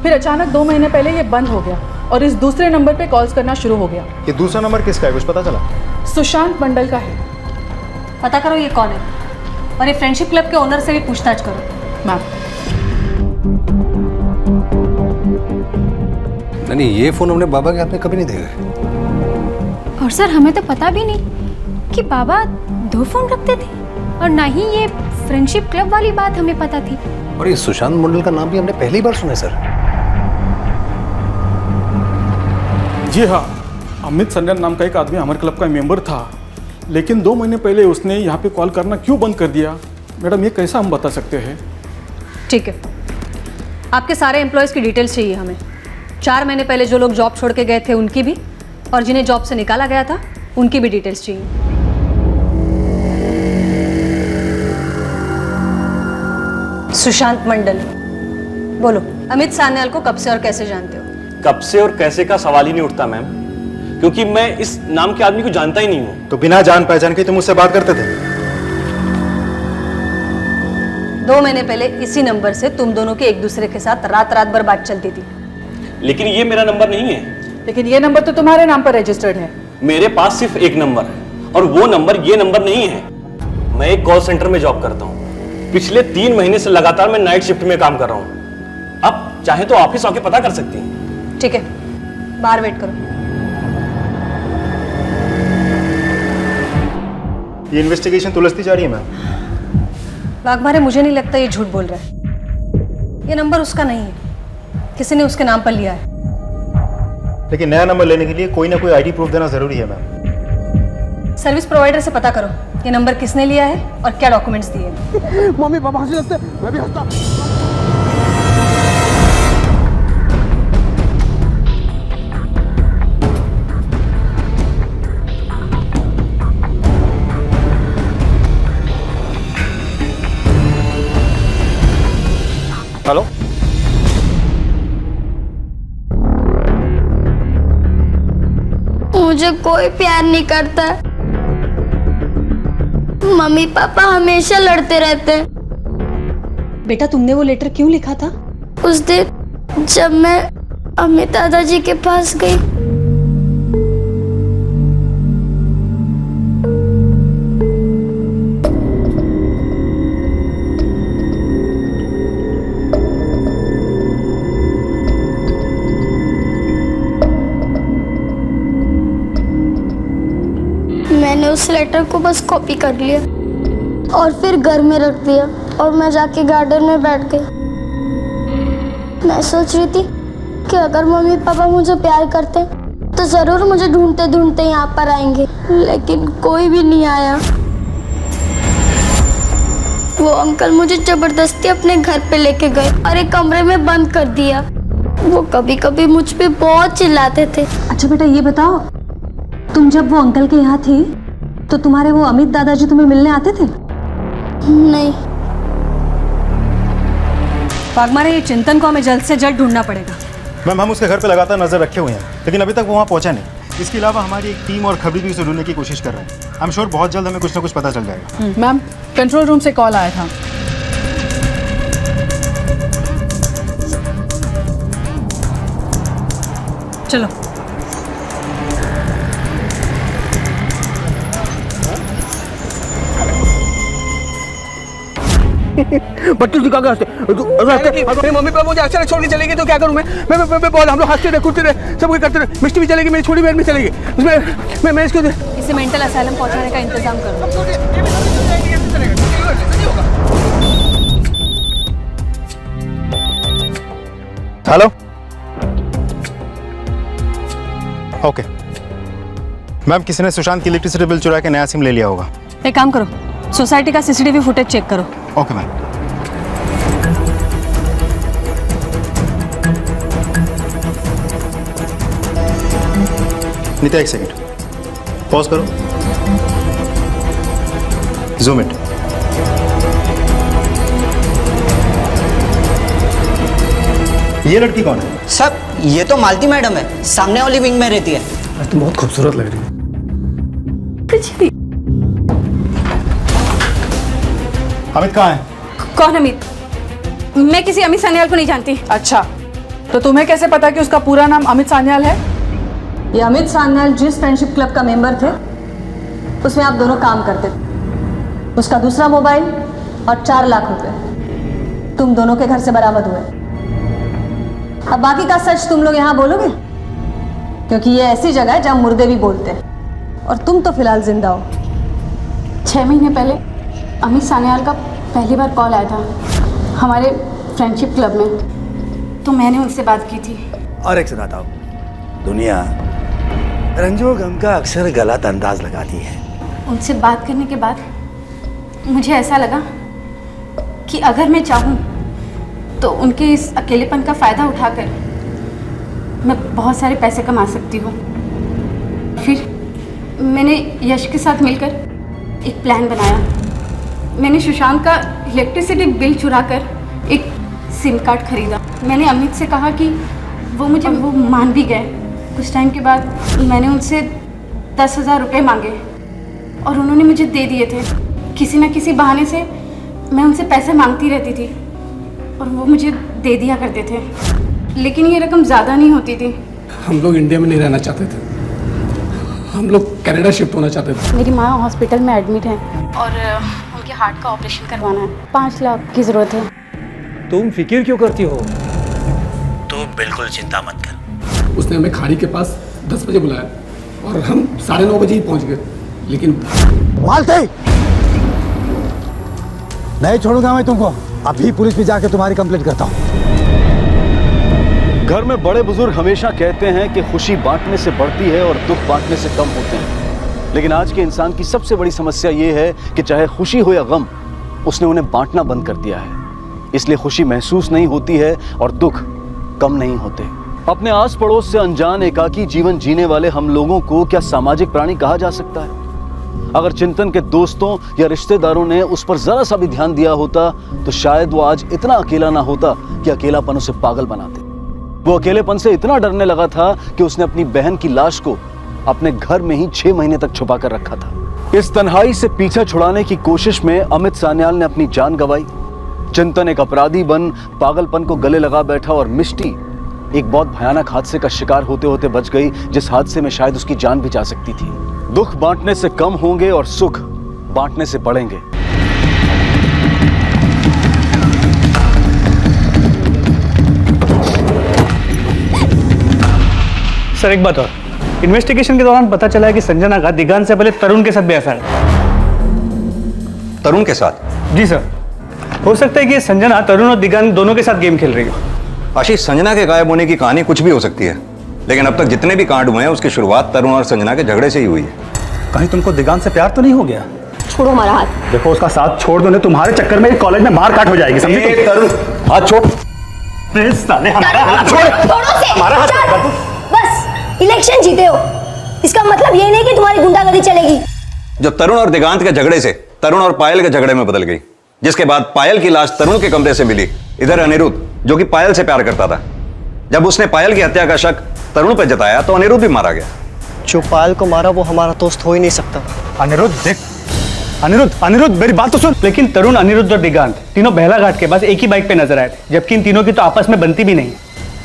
फिर अचानक 2 महीने पहले ये बंद हो गया और इस दूसरे नंबर पे कॉल्स करना शुरू हो गया। ये दूसरा नंबर किसका है, कुछ पता चला? सुशांत मंडल का है। पता करो ये कौन है और ये फ्रेंडशिप क्लब के ओनर से भी पूछताछ करो। मैम, नहीं, ये फोन हमने बाबा के हाथ में कभी नहीं देखा। और सर हमें तो पता भी नहीं कि बाबा 2 फोन रखते थे, और ना ही ये फ्रेंडशिप क्लब वाली बात हमें पता थी। और ये सुशांत मंडल का नाम भी हमने पहली बार सुना है सर। जी हाँ, अमित सान्याल नाम का एक आदमी हमारे क्लब का मेंबर था, लेकिन 2 महीने पहले उसने यहाँ पे कॉल करना क्यों बंद कर दिया? मैडम, ये कैसा हम बता सकते हैं? ठीक है, आपके सारे एम्प्लॉयज़ की डिटेल्स चाहिए हमें। 4 महीने पहले जो लोग जॉब छोड़ के गए थे उनकी भी, और जिन्हें जॉब से निकाला गया था उनकी भी डिटेल्स चाहिए। सुशांत मंडल, बोलो, अमित सान्याल को कब से और कैसे जानते हो? कब से और कैसे का सवाल ही नहीं उठता मैम, क्योंकि मैं इस नाम के आदमी को जानता ही नहीं हूँ। तो बिना जान पहचान के तुम मुझसे बात करते थे? 2 महीने पहले इसी नंबर से तुम दोनों की एक दूसरे के साथ रात रात भर बात चलती थी। लेकिन ये मेरा नंबर नहीं है। लेकिन ये नंबर तो तुम्हारे नाम पर रजिस्टर्ड है। मेरे पास सिर्फ एक नंबर है और वो नंबर ये नंबर नहीं है। मैं एक कॉल सेंटर में जॉब करता हूँ। पिछले 3 महीने से लगातार मैं नाइट शिफ्ट में काम कर रहा हूँ। अब चाहे तो ऑफिस आके पता कर सकती हैं। ठीक है, बाहर वेट करो। ये इन्वेस्टिगेशन तुलसती जा रही है मैम। वाघमारे, मुझे नहीं लगता ये झूठ बोल रहा है। ये नंबर उसका नहीं है, किसी ने उसके नाम पर लिया है। लेकिन नया नंबर लेने के लिए कोई ना कोई आईडी प्रूफ देना जरूरी है मैम। सर्विस प्रोवाइडर से पता करो ये नंबर किसने लिया है और क्या डॉक्यूमेंट्स दिए। मम्मी पापा हंसने लगते हैं, मैं भी हंसता। हेलो, मुझे कोई प्यार नहीं करता। मम्मी पापा हमेशा लड़ते रहते हैं। बेटा तुमने वो लेटर क्यों लिखा था? उस दिन जब मैं अमित दादाजी के पास गई, मैंने उस लेटर को बस कॉपी कर लिया और फिर घर में रख दिया और मैं जाके गार्डन में बैठ गई। मैं सोच रही थी कि अगर मम्मी पापा मुझे प्यार करते तो जरूर मुझे ढूंढते ढूंढते यहाँ पर आएंगे, लेकिन कोई भी नहीं आया। वो अंकल मुझे जबरदस्ती अपने घर पे लेके गए और एक कमरे में बंद कर दिया। वो कभी कभी मुझ पे बहुत चिल्लाते थे। अच्छा बेटा ये बताओ, तुम जब वो अंकल के यहाँ थी तो तुम्हारे वो अमित दादाजी तुम्हें मिलने आते थे? नहीं। वाघमारे, ये चिंतन को हमें जल्द से जल्द ढूंढना पड़ेगा। मैम हम उसके घर पे लगातार नजर रखे हुए हैं, लेकिन अभी तक वो वहाँ पहुंचा नहीं। इसके अलावा हमारी एक टीम और खबरी भी उसे ढूंढने की कोशिश कर रहे हैं। आई एम श्योर बहुत जल्द हमें कुछ ना कुछ पता चल जाएगा। मैम कंट्रोल रूम से कॉल आया था। चलो बच्चे दिखा के हंसते। मेरी मम्मी पापा मुझे अचानक छोड़ के चलेगी तो क्या करूँ मैं बोल, हम लोग हंसते रहे, कूदते रहे, सब कुछ करते रहे। मिष्टी भी चलेगी, मेरी छोटी बहन भी चलेगी। उसमें मैं इसको इसे मेंटल असाइलम पहुंचाने का इंतजाम करो। हेलो, ओके मैम, किसी ने सुशांत की इलेक्ट्रिसिटी बिल चुरा के नया सिम ले लिया होगा। एक काम करो, सोसाइटी का सीसीटीवी फुटेज चेक करो। Okay ma'am. नीता एक सेकंड पॉज करो, जूम इट। ये लड़की कौन है? सर ये तो मालती मैडम है, सामने वाली विंग में रहती है। तुम बहुत खूबसूरत लग रही है। कुछ नहीं। अमित कहाँ है? कौन अमित? मैं किसी अमित सान्याल को नहीं जानती। अच्छा, तो तुम्हें कैसे पता कि उसका पूरा नाम अमित सान्याल है? ये अमित सान्याल जिस फ्रेंडशिप क्लब का मेंबर थे उसमें आप दोनों काम करते थे। उसका दूसरा मोबाइल और 4 लाख रुपए तुम दोनों के घर से बरामद हुए। अब बाकी का सच तुम लोग यहाँ बोलोगे, क्योंकि ये ऐसी जगह है जहाँ मुर्दे भी बोलते हैं और तुम तो फिलहाल जिंदा हो। 6 महीने पहले अमित सान्याल का पहली बार कॉल आया था हमारे फ्रेंडशिप क्लब में, तो मैंने उनसे बात की थी। और एक सुनाता हूँ, दुनिया रंजो गम का अक्सर गलत अंदाज लगाती है। उनसे बात करने के बाद मुझे ऐसा लगा कि अगर मैं चाहूँ तो उनके इस अकेलेपन का फ़ायदा उठाकर मैं बहुत सारे पैसे कमा सकती हूँ। फिर मैंने यश के साथ मिलकर एक प्लान बनाया। मैंने सुशांत का इलेक्ट्रिसिटी बिल चुराकर एक सिम कार्ड खरीदा। मैंने अमित से कहा कि वो मान भी गए। कुछ टाइम के बाद मैंने उनसे 10,000 रुपये मांगे और उन्होंने मुझे दे दिए थे। किसी न किसी बहाने से मैं उनसे पैसे मांगती रहती थी और वो मुझे दे दिया करते थे, लेकिन ये रकम ज़्यादा नहीं होती थी। हम लोग इंडिया में नहीं रहना चाहते थे, हम लोग कनाडा शिफ्ट होना चाहते थे। मेरी माँ हॉस्पिटल में एडमिट है और उनके हार्ट का ऑपरेशन करवाना है। 5 लाख की ज़रूरत है। तुम फिक्र क्यों करती हो? तू बिल्कुल चिंता मत कर। उसने हमें खाड़ी के पास 10 बजे बुलाया और हम 9:30 बजे ही पहुंच गए, लेकिन मालते नहीं छोड़ूंगा मैं तुमको। अभी पुलिस में जाके तुम्हारी कंप्लेंट करता हूँ। घर में बड़े बुजुर्ग हमेशा कहते हैं कि खुशी बांटने से बढ़ती है और दुख बांटने से कम होते हैं। लेकिन आज के इंसान की सबसे बड़ी समस्या ये है कि चाहे खुशी हो या गम, उसने उन्हें बांटना बंद कर दिया है। इसलिए खुशी महसूस नहीं होती है और दुख कम नहीं होते। अपने आस पड़ोस से अनजान एकाकी जीवन जीने वाले हम लोगों को क्या सामाजिक प्राणी कहा जा सकता है? अगर चिंतन के दोस्तों या रिश्तेदारों ने उस पर जरा सा भी ध्यान दिया होता तो शायद वो आज इतना अकेला ना होता कि अकेलापन उसे पागल बनाते। वो अकेलेपन से इतना डरने लगा था कि उसने अपनी बहन की लाश को अपने घर में ही 6 महीने तक छुपा कर रखा था। इस तन्हाई से पीछा छुड़ाने की कोशिश में अमित सान्याल ने अपनी जान गंवाई। चिंतन एक अपराधी बन पागलपन को गले लगा बैठा और मिष्टी एक बहुत भयानक हादसे का शिकार होते होते बच गई, जिस हादसे में शायद उसकी जान भी जा सकती थी। दुख बांटने से कम होंगे और सुख बांटने से बढ़ेंगे। सर एक बात और, इन्वेस्टिगेशन के दौरान पता चला है कि संजना का दिगांत से पहले तरुण के साथ भी अफेयर है। तरुण के साथ? जी सर, हो सकता है कि संजना तरुण और दिगांत दोनों के साथ गेम खेल रही हो। आशीष, संजना के गायब होने की कहानी कुछ भी हो सकती है, लेकिन अब तक जितने भी कांड हुए हैं उसकी शुरुआत तरुण और संजना के झगड़े से ही हुई है। कहीं तुमको दिगांत से प्यार तो नहीं हो गया? छोड़ो हमारा हाथ। देखो उसका साथ छोड़ दो, नहीं तुम्हारे चक्कर में कॉलेज में मार काट हो जाएगी, समझे? तरुण हाथ छोड़। साले हमारा हाथ छोड़। हमारा हाथ छोड़। बस इलेक्शन जीते हो, इसका मतलब ये नहीं कि तुम्हारी गुंडागर्दी चलेगी। जो तरुण और दिगांत के झगड़े से तरुण और पायल के झगड़े में बदल गई, जिसके बाद पायल की लाश तरुण के कमरे से मिली। इधर अनिरुद्ध, जो कि पायल से प्यार करता था, जब उसने पायल की हत्या का शक तरुण पर जताया तो अनिरुद्ध भी मारा गया। जो पायल को मारा वो हमारा दोस्त हो ही नहीं सकता। अनिरुद्ध देख, अनिरुद्ध मेरी बात तो सुन। लेकिन तरुण, अनिरुद्ध और दिगांत तीनों बेहला घाट के पास एक ही बाइक पे नजर आए थे, जबकि इन तीनों की तो आपस में बनती भी नहीं।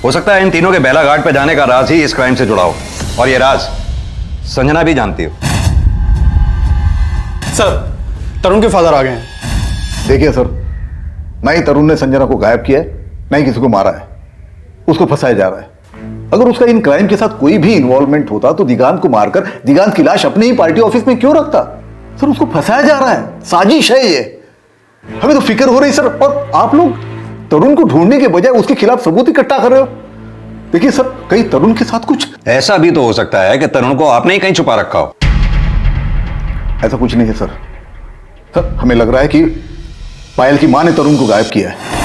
हो सकता है इन तीनों के बेला घाट पे जाने का राज ही इस क्राइम से जुड़ा हो, और ये राज संजना भी जानती हो। सर, तरुण के फादर आ गए हैं। देखिए सर, ना ही तरुण ने संजना को गायब किया है, ना ही किसी को मारा है। उसको फंसाया जा रहा है। अगर उसका इन क्राइम के साथ कोई भी इन्वॉल्वमेंट होता तो दिगांत को मारकर दिगांत की लाश अपने ही पार्टी ऑफिस में क्यों रखता? सर, उसको फंसाया जा रहा है, साजिश है ये। हमें तो फिक्र हो रही सर, और आप लोग तरुण को ढूंढने के बजाय उसके खिलाफ सबूत इकट्ठा कर रहे हो। देखिए सर, कहीं तरुण के साथ कुछ ऐसा भी तो हो सकता है कि तरुण को आपने ही कहीं छुपा रखा हो। ऐसा कुछ नहीं है सर। सर, हमें लग रहा है कि पायल की मां ने तरुण को गायब किया है।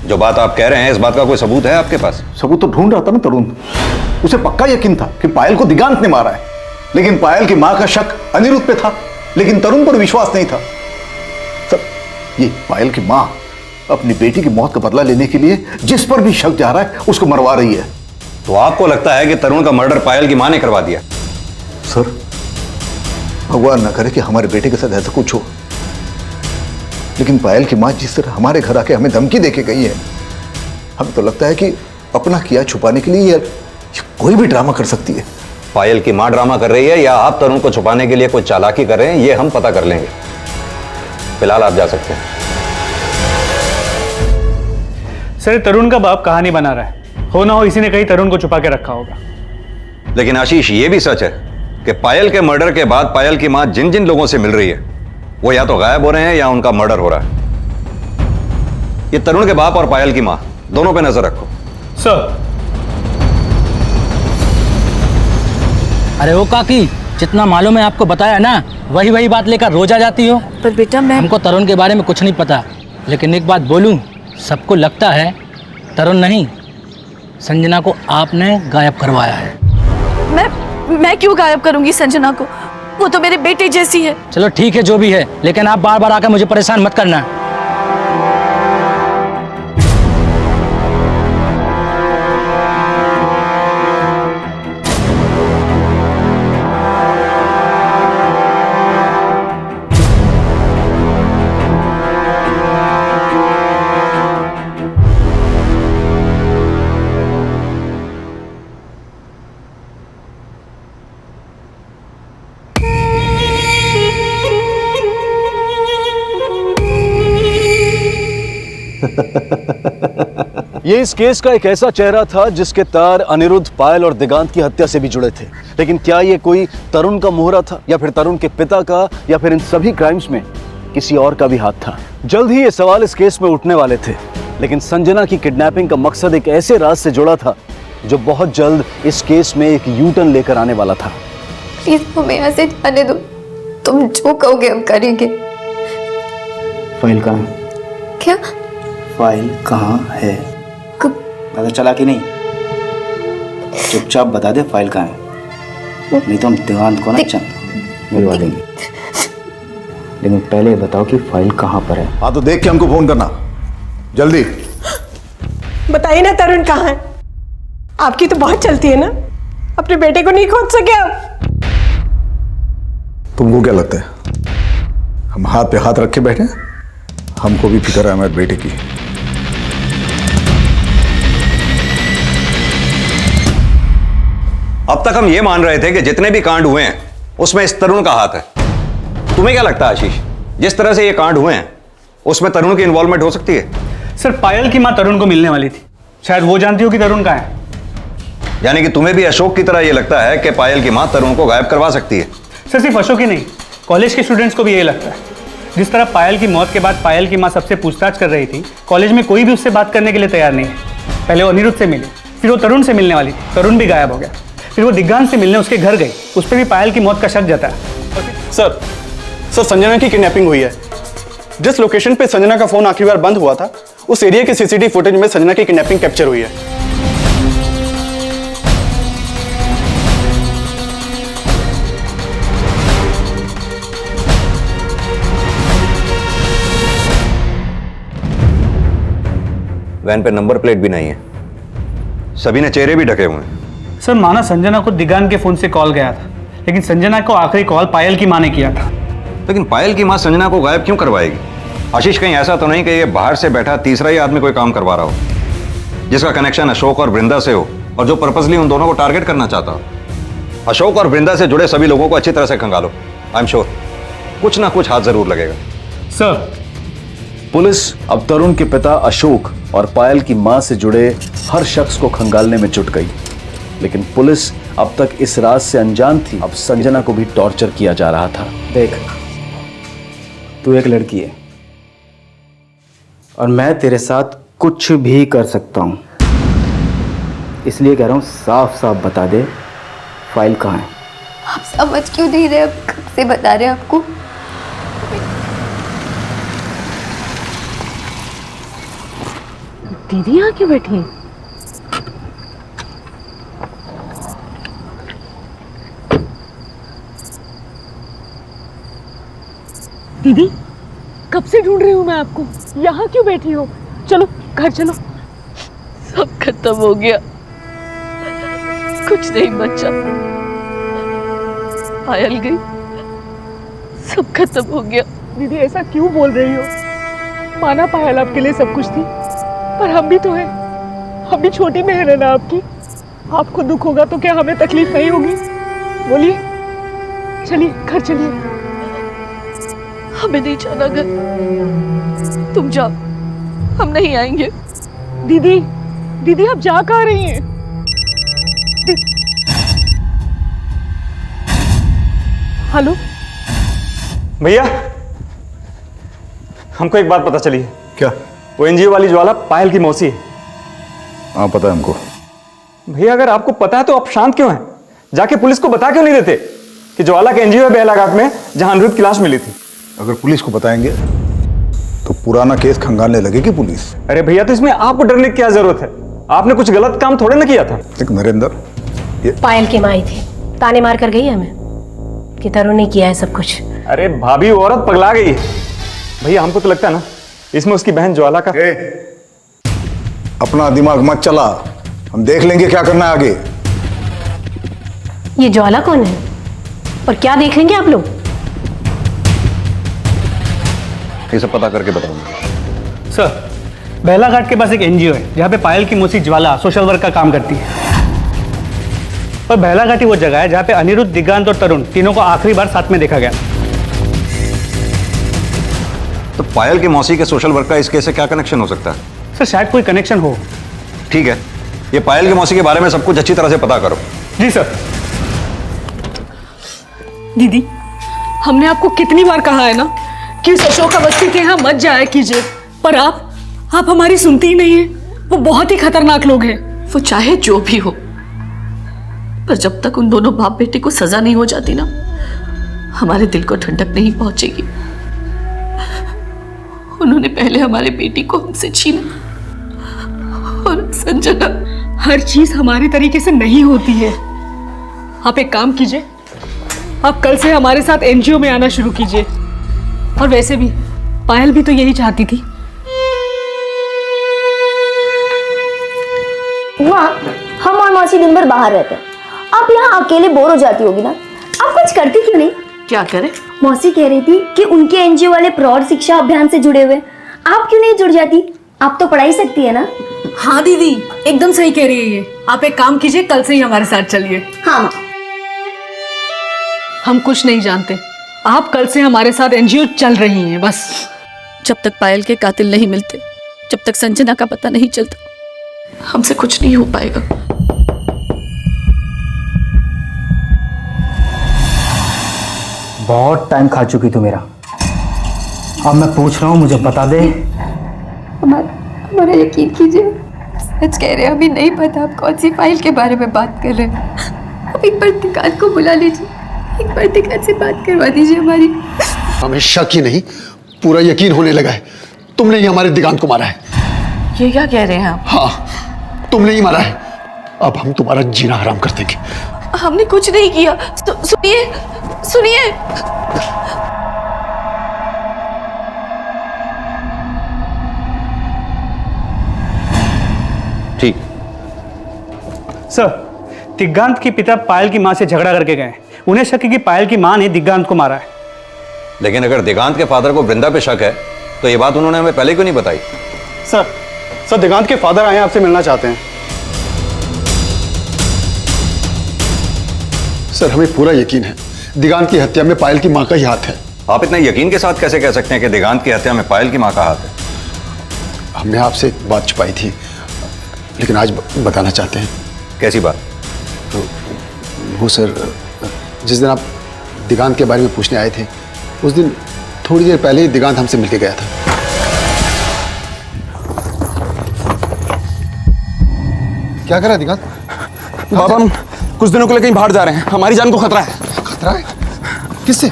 जो बात आप कह रहे हैं, इस बात का कोई सबूत है आपके पास? सबूत तो ढूंढ रहा था ना तरुण। उसे पक्का यकीन था कि पायल को दिगांत ने मारा है, लेकिन पायल की मां का शक अनिरुद्ध पे था, लेकिन तरुण पर विश्वास नहीं था। सर, ये पायल की मां अपनी बेटी की मौत का बदला लेने के लिए जिस पर भी शक जा रहा है उसको मरवा रही है। तो आपको लगता है कि तरुण का मर्डर पायल की मां ने करवा दिया? सर, भगवान ना करे कि हमारे बेटे के साथ ऐसा कुछ हो, लेकिन पायल की मां जिस तरह हमारे घर आके हमें धमकी देके गई है, हमें तो लगता है कि अपना किया छुपाने के लिए ये कोई भी ड्रामा कर सकती है। पायल की मां ड्रामा कर रही है या आप तरुण को छुपाने के लिए कोई चालाकी कर रहे हैं, ये हम पता कर लेंगे। फिलहाल आप जा सकते हैं। सर, तरुण का बाप कहानी बना रहा है, हो ना हो इसी ने कहीं तरुण को छुपा के रखा होगा। लेकिन आशीष, ये भी सच है कि पायल के मर्डर के बाद पायल की मां जिन जिन लोगों से मिल रही है वो या तो गायब हो रहे हैं या उनका मर्डर हो रहा है। ये तरुण के बाप और पायल की मां दोनों पे नजर रखो। सर। अरे वो काकी, जितना मालूम है आपको बताया ना, वही बात लेकर रोज आ जाती हो। पर बेटा मैं, हमको तरुण के बारे में कुछ नहीं पता, लेकिन एक बात बोलूं, सबको लगता है तरुण नहीं, संजना को आपने गायब करवाया है। मैं क्यों गायब करूंगी संजना को? वो तो मेरे बेटे जैसी है। चलो ठीक है, जो भी है, लेकिन आप बार बार आकर मुझे परेशान मत करना। ये इस केस का एक ऐसा चेहरा था जिसके तार अनिरुद्ध, पायल और दिगांत की हत्या से भी जुड़े थे। लेकिन क्या ये कोई तरुण का मोहरा था, या फिर तरुण के पिता का, या फिर इन सभी क्राइम्स में किसी और का भी हाथ था? जल्द ही ये सवाल इस केस में उठने वाले थे। लेकिन संजना की किडनैपिंग का मकसद एक ऐसे राज से जुड़ा था जो बहुत जल्द इस केस में एक यू टर्न लेकर आने वाला था। प्लीज हमें यहाँ से जाने दो, तुम जो कहोगे हम करेंगे। फाइल कहाँ है? क्या फाइल कहाँ है? पता चला कि नहीं? चुपचाप बता दे फाइल कहाँ है, नहीं तो हम दिवान को ना मिलवा देंगे। लेकिन पहले बताओ कि फाइल कहाँ पर है। हाँ तो देख के हमको फोन करना जल्दी। बताइए ना तरुण कहाँ है? आपकी तो बहुत चलती है ना, अपने बेटे को नहीं खोज सके आप? तुमको क्या लगता है हम हाथ पे हाथ रख के बैठे? हमको भी फिक्र है हमारे बेटे की। अब तक हम ये मान रहे थे कि जितने भी कांड हुए हैं उसमें इस तरुण का हाथ है। तुम्हें क्या लगता है आशीष, जिस तरह से ये कांड हुए हैं उसमें तरुण की इन्वॉल्वमेंट हो सकती है? सर पायल की मां तरुण को मिलने वाली थी, शायद वो जानती हो कि तरुण कहाँ है। यानी कि तुम्हें भी अशोक की तरह ये लगता है कि पायल की मां तरुण को गायब करवा सकती है? सर सिर्फ अशोक ही नहीं, कॉलेज के स्टूडेंट्स को भी यही लगता है। जिस तरह पायल की मौत के बाद पायल की मां सबसे पूछताछ कर रही थी, कॉलेज में कोई भी उससे बात करने के लिए तैयार नहीं है। पहले वो अनिरुद्ध से मिली, फिर वो तरुण से मिलने वाली थी, तरुण भी गायब हो गया। फिर वो दिग्गांत से मिलने उसके घर गई, उस पर भी पायल की मौत का शक जता है। सर संजना की किडनैपिंग हुई है। जिस लोकेशन पे संजना का फोन आखिरी बार बंद हुआ था उस एरिया के सीसीटीवी फुटेज में संजना की किडनैपिंग कैप्चर हुई है। वैन पे नंबर प्लेट भी नहीं है, सभी ने चेहरे भी ढके हुए हैं। सर माना संजना को दिगान के फोन से कॉल गया था, लेकिन संजना को आखिरी कॉल पायल की मां ने किया था। लेकिन पायल की मां संजना को गायब क्यों करवाएगी? आशीष कहीं ऐसा तो नहीं कि ये बाहर से बैठा तीसरा ही आदमी कोई काम करवा रहा हो, जिसका कनेक्शन अशोक और वृंदा से हो और जो पर्पसली उन दोनों को टारगेट करना चाहता हो? अशोक और वृंदा से जुड़े सभी लोगों को अच्छी तरह से खंगालो, आई एम श्योर कुछ ना कुछ हाथ जरूर लगेगा। सर पुलिस अब तरुण के पिता अशोक और पायल की मां से जुड़े हर शख्स को खंगालने में जुट गई, लेकिन पुलिस अब तक इस राज से अनजान थी। अब संजना को भी टॉर्चर किया जा रहा था। देख तू एक लड़की है और मैं तेरे साथ कुछ भी कर सकता हूं, इसलिए कह रहा हूं साफ साफ बता दे फाइल कहाँ है। आप समझ क्यों नहीं रहे? अब कब से बता रहे हैं आपको? दीदी यहाँ क्यों बैठी है? दीदी कब से ढूंढ रही हूँ मैं आपको, यहाँ क्यों बैठी हो? चलो घर चलो। सब खत्म हो गया, कुछ नहीं बचा। पायल गई, सब खत्म हो गया। दीदी ऐसा क्यों बोल रही हो? माना पायल आपके लिए सब कुछ थी, पर हम भी तो हैं, हम भी छोटी बहन है ना आपकी। आपको दुख होगा तो क्या हमें तकलीफ नहीं होगी? बोलिए, चलिए घर चलिए। हमें नहीं जाना घर, तुम जाओ, हम नहीं आएंगे। दीदी दीदी आप जा कहाँ रही हैं? हेलो भैया, हमको एक बात पता चली है। क्या? वो एनजीओ वाली ज्वाला पायल की मौसी है। हाँ पता है हमको। भैया अगर आपको पता है तो आप शांत क्यों हैं? जाके पुलिस को बता क्यों नहीं देते कि ज्वाला के एनजीओ है बेलाघाट में जहां अनिरुद्ध की लाश मिली थी? अगर पुलिस को बताएंगे तो पुराना केस खंगालने लगेगी पुलिस। अरे भैया तो इसमें आपको डरने की क्या जरूरत है? आपने कुछ गलत काम थोड़े ना किया था। एक नरेंद्र, ये पायल की माँ आई थी, ताने मार कर गई हमें कि तरुण ने किया है सब कुछ। अरे भाभी औरत पगला गई है। भैया हमको तो लगता है ना इसमें उसकी बहन ज्वाला का। अपना दिमाग मत चला, हम देख लेंगे क्या करना है आगे। ये ज्वाला कौन है और क्या देख लेंगे आप लोग? ये सब पता करके बताऊंगा। सर बेलाघाट के पास एक एनजीओ है जहाँ पे पायल की मौसी ज्वाला सोशल वर्क का काम करती है, और बेलाघाट ही वो जगह है जहाँ पे अनिरुद्ध, दिगांत और तरुण तीनों को आखिरी बार साथ में देखा गया। तो पायल की मौसी के सोशल वर्क का इस केस से क्या कनेक्शन हो सकता है? सर शायद कोई कनेक्शन हो। ठीक है, ये पायल की मौसी के बारे में सब कुछ अच्छी तरह से पता करो। जी सर। दीदी हमने आपको कितनी बार कहा है ना कि उस अशोक अवस्थी के यहाँ मत जाया कीजिए, पर आप आप हमारी सुनती ही नहीं है। वो बहुत ही खतरनाक लोग हैं। वो चाहे जो भी हो, पर जब तक उन दोनों बाप बेटे को सजा नहीं हो जाती ना, हमारे दिल को ठंडक नहीं पहुंचेगी। उन्होंने पहले हमारे बेटी को हमसे छीना, और संजना, हर चीज हमारे तरीके से नहीं होती है। आप एक काम कीजिए, आप कल से हमारे साथ एनजीओ में आना शुरू कीजिए। और वैसे भी पायल भी तो यही चाहती थी। माँ, हम और मौसी दिन भर बाहर रहते हैं, आप यहाँ अकेले बोर हो जाती होगी ना, आप कुछ करती क्यों नहीं? क्या करें? मौसी कह रही थी कि उनके एनजीओ वाले प्रौढ़ शिक्षा अभियान से जुड़े हुए, आप क्यों नहीं जुड़ जाती? आप तो पढ़ाई सकती है ना। हाँ दीदी, एकदम सही कह रही है ये। आप एक काम कीजिए, कल से ही हमारे साथ चलिए। हाँ माँ। हम कुछ नहीं जानते, आप कल से हमारे साथ एनजीओ चल रही हैं बस। जब तक पायल के कातिल नहीं मिलते, जब तक संजना का पता नहीं चलता, हमसे कुछ नहीं हो पाएगा। बहुत टाइम खा चुकी तू मेरा। अब मैं पूछ रहा हूँ, मुझे बता दे। हमारा यकीन कीजिए, सच कह रहे हैं, अभी नहीं पता आप कौन सी फाइल के बारे में बात कर रहे हैं। आप एक बार दिगान को बुला लीजिए, एक बार दिगान से बात करवा दीजिए हमारी। हमें शक ही नहीं, पूरा यकीन होने लगा है, तुमने ही हमारे दिगांत को मारा है। ये क्या कह रहे हैं आप? हाँ, तुमने ही मारा है। अब हम तुम्हारा जीना हराम कर देंगे। हमने कुछ नहीं किया। सुनिए, सुनिए। ठीक। सर, दिगांत के पिता पायल की मां से झगड़ा करके गए। उन्हें शक है कि पायल की मां ने दिगांत को मारा है। लेकिन अगर दिगांत के फादर को वृंदा पे शक है, तो ये बात उन्होंने हमें पहले क्यों नहीं बताई? सर दिगांत के फादर आए हैं, आपसे मिलना चाहते हैं। सर, हमें पूरा यकीन है दिगांत की हत्या में पायल की मां का ही हाथ है। आप इतने यकीन के साथ कैसे कह सकते हैं कि दिगांत की हत्या में पायल की मां का हाथ है? हमने आपसे एक बात छुपाई थी, लेकिन आज बताना चाहते हैं। कैसी बात? तो वो सर, जिस दिन आप दिगांत के बारे में पूछने आए थे, उस दिन थोड़ी देर पहले ही दिगांत हमसे मिलके गया था। क्या करा दिगांत? बाबा, हम कुछ दिनों के लिए कहीं बाहर जा रहे हैं, हमारी जान को खतरा है। खतरा है? किससे?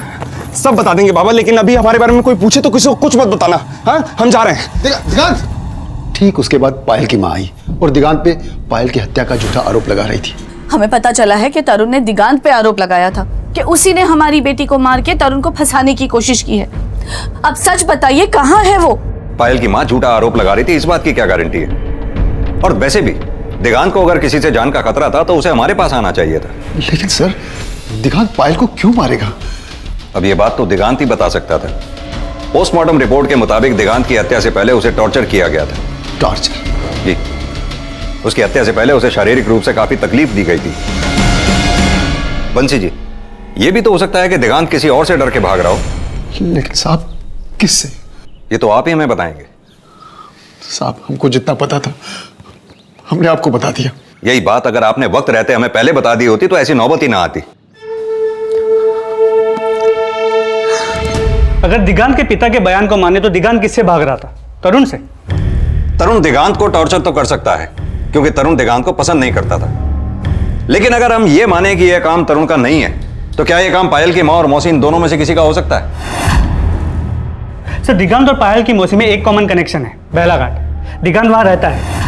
सब बता देंगे बाबा, लेकिन अभी हमारे बारे में कोई पूछे तो किसी को कुछ मत बताना। हाँ, हम जा रहे हैं। दिगांत! ठीक उसके बाद पायल की मां आई और दिगांत पे पायल की हत्या का झूठा आरोप लगा रही थी। हमें पता चला है कि तरुण ने दिगांत पे आरोप लगाया था कि उसी ने हमारी बेटी को मार के तरुण को फंसाने की कोशिश की है। अब सच बताइए, कहाँ है वो? पायल की मां झूठा आरोप लगा रही थी, इस बात की क्या गारंटी है? और वैसे भी दिगांत को अगर किसी से जान का खतरा था तो उसे हमारे पास आना चाहिए था। लेकिन सर, दिगांत पायल को क्यों मारेगा? अब ये बात तो दिगांत ही बता सकता था। पोस्टमार्टम रिपोर्ट के मुताबिक दिगांत की हत्या से पहले उसे टॉर्चर किया गया था। टॉर्चर? जी, उसकी हत्या से पहले उसे शारीरिक रूप से काफी तकलीफ दी गई थी। बंसी जी, ये भी तो हो सकता है कि दिगांत किसी और से डर के भाग रहा हो। लेकिन साहब, किससे? ये तो आप ही हमें बताएंगे। साहब, हमको जितना पता था हमने आपको बता दिया। यही बात अगर आपने वक्त रहते हमें पहले बता दी होती तो ऐसी नौबत ही ना आती। अगर दिगांत के पिता के बयान को माने तो दिगांत किससे भाग रहा था? तरुण से। तरुण दिगांत को टॉर्चर तो कर सकता है, क्योंकि तरुण दिगांत को पसंद नहीं करता था। लेकिन अगर हम ये माने कि यह काम तरुण का नहीं है, तो क्या यह काम पायल की मां और मौसी इन दोनों में से किसी का हो सकता है? सर, दिगांत और पायल की मौसी में एक कॉमन कनेक्शन है, बेलाघाट। दिगांत वहां रहता है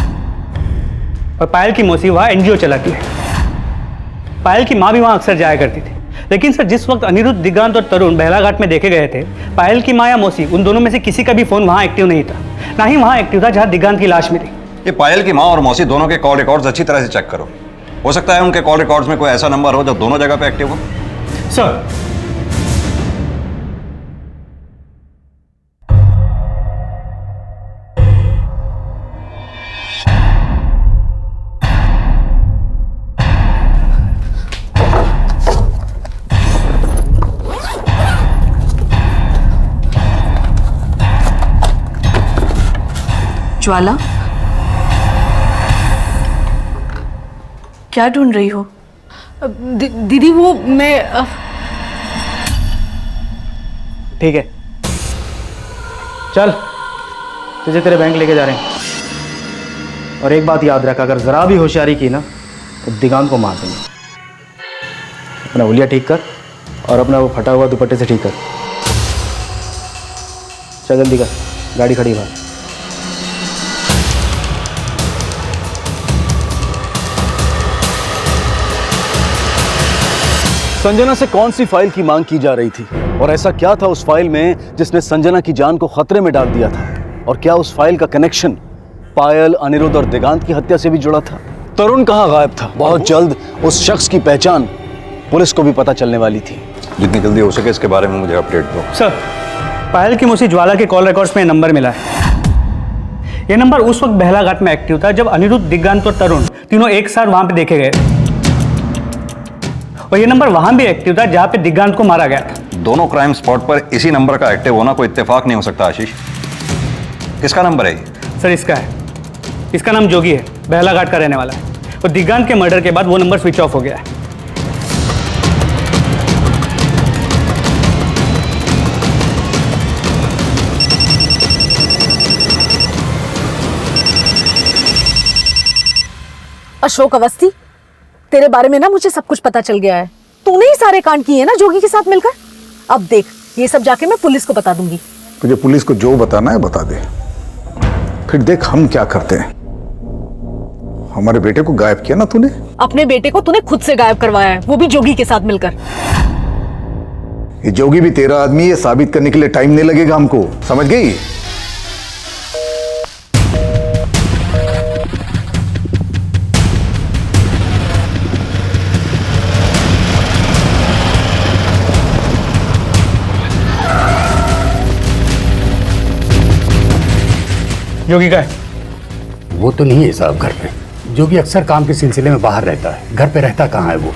और पायल की मौसी वहां एनजीओ चलाती है। पायल की मां भी वहां अक्सर जाया करती थी। लेकिन सर, जिस वक्त अनिरुद्ध, दिगांत और तरुण बेलाघाट में देखे गए थे, पायल की मां या मौसी, उन दोनों में से किसी का भी फोन वहां एक्टिव नहीं था। ना ही वहां एक्टिव था जहां दिगांत की लाश मिली। ये पायल की मां और मौसी दोनों के कॉल रिकॉर्ड्स अच्छी तरह से चेक करो। हो सकता है उनके कॉल रिकॉर्ड्स में कोई ऐसा नंबर हो जो दोनों जगह पे एक्टिव हो। सर, ज्वाला, क्या ढूंढ रही हो? दीदी, वो मैं ठीक है, चल तुझे तेरे बैंक लेके जा रहे हैं। और एक बात याद रख, अगर ज़रा भी होशियारी की ना तो दिगांत को मार देंगे। अपना उलिया ठीक कर और अपना वो फटा हुआ दुपट्टे से ठीक कर। चल जल्दी कर, गाड़ी खड़ी बाहर। संजना से कौन सी फाइल की मांग की जा रही थी और ऐसा क्या था उस फाइल में जिसने संजना की जान को खतरे में डाल दिया था? और क्या उस फाइल का कनेक्शन पायल, अनिरुद्ध और दिगांत की हत्या से भी जुड़ा था? तरुण कहां गायब था? बहुत जल्द उस शख्स की पहचान पुलिस को भी पता चलने वाली थी। जितनी जल्दी हो सके इसके बारे में मुझे अपडेट दो। सर, पायल की मौसी ज्वाला के कॉल रिकॉर्ड्स में नंबर मिला है। ये नंबर उस वक्त बहलाघाट में एक्टिव था जब अनिरुद्ध, दिगांत और तरुण तीनों एक साथ वहां पे देखे गए। और ये नंबर वहां भी एक्टिव था जहां पे दिगांत को मारा गया था। दोनों क्राइम स्पॉट पर इसी नंबर का एक्टिव होना कोई इत्तेफाक नहीं हो सकता आशीष। किसका नंबर है ये? सर इसका है। इसका नाम जोगी है, बहलाघाट का रहने वाला है। और दिगांत के मर्डर के बाद वो नंबर स्विच ऑफ हो गया है। अशोक अवस्थी, तेरे बारे में ना मुझे सब कुछ पता चल गया है। तूने ही सारे कांड किए ना जोगी के साथ मिलकर। अब देख, ये सब जाके मैं पुलिस को बता दूंगी। तुझे पुलिस को जो बताना है बता दे, फिर देख हम क्या करते हैं। हमारे बेटे को गायब किया ना तूने। अपने बेटे को तूने खुद से गायब करवाया है, वो भी जोगी के साथ मिलकर। ये जोगी भी तेरा आदमी, ये साबित करने के लिए टाइम नहीं लगेगा हमको, समझ गई? जोगी का है? वो तो नहीं है साहब घर पे। जोगी अक्सर काम के सिलसिले में बाहर रहता है, घर पे रहता कहाँ है वो?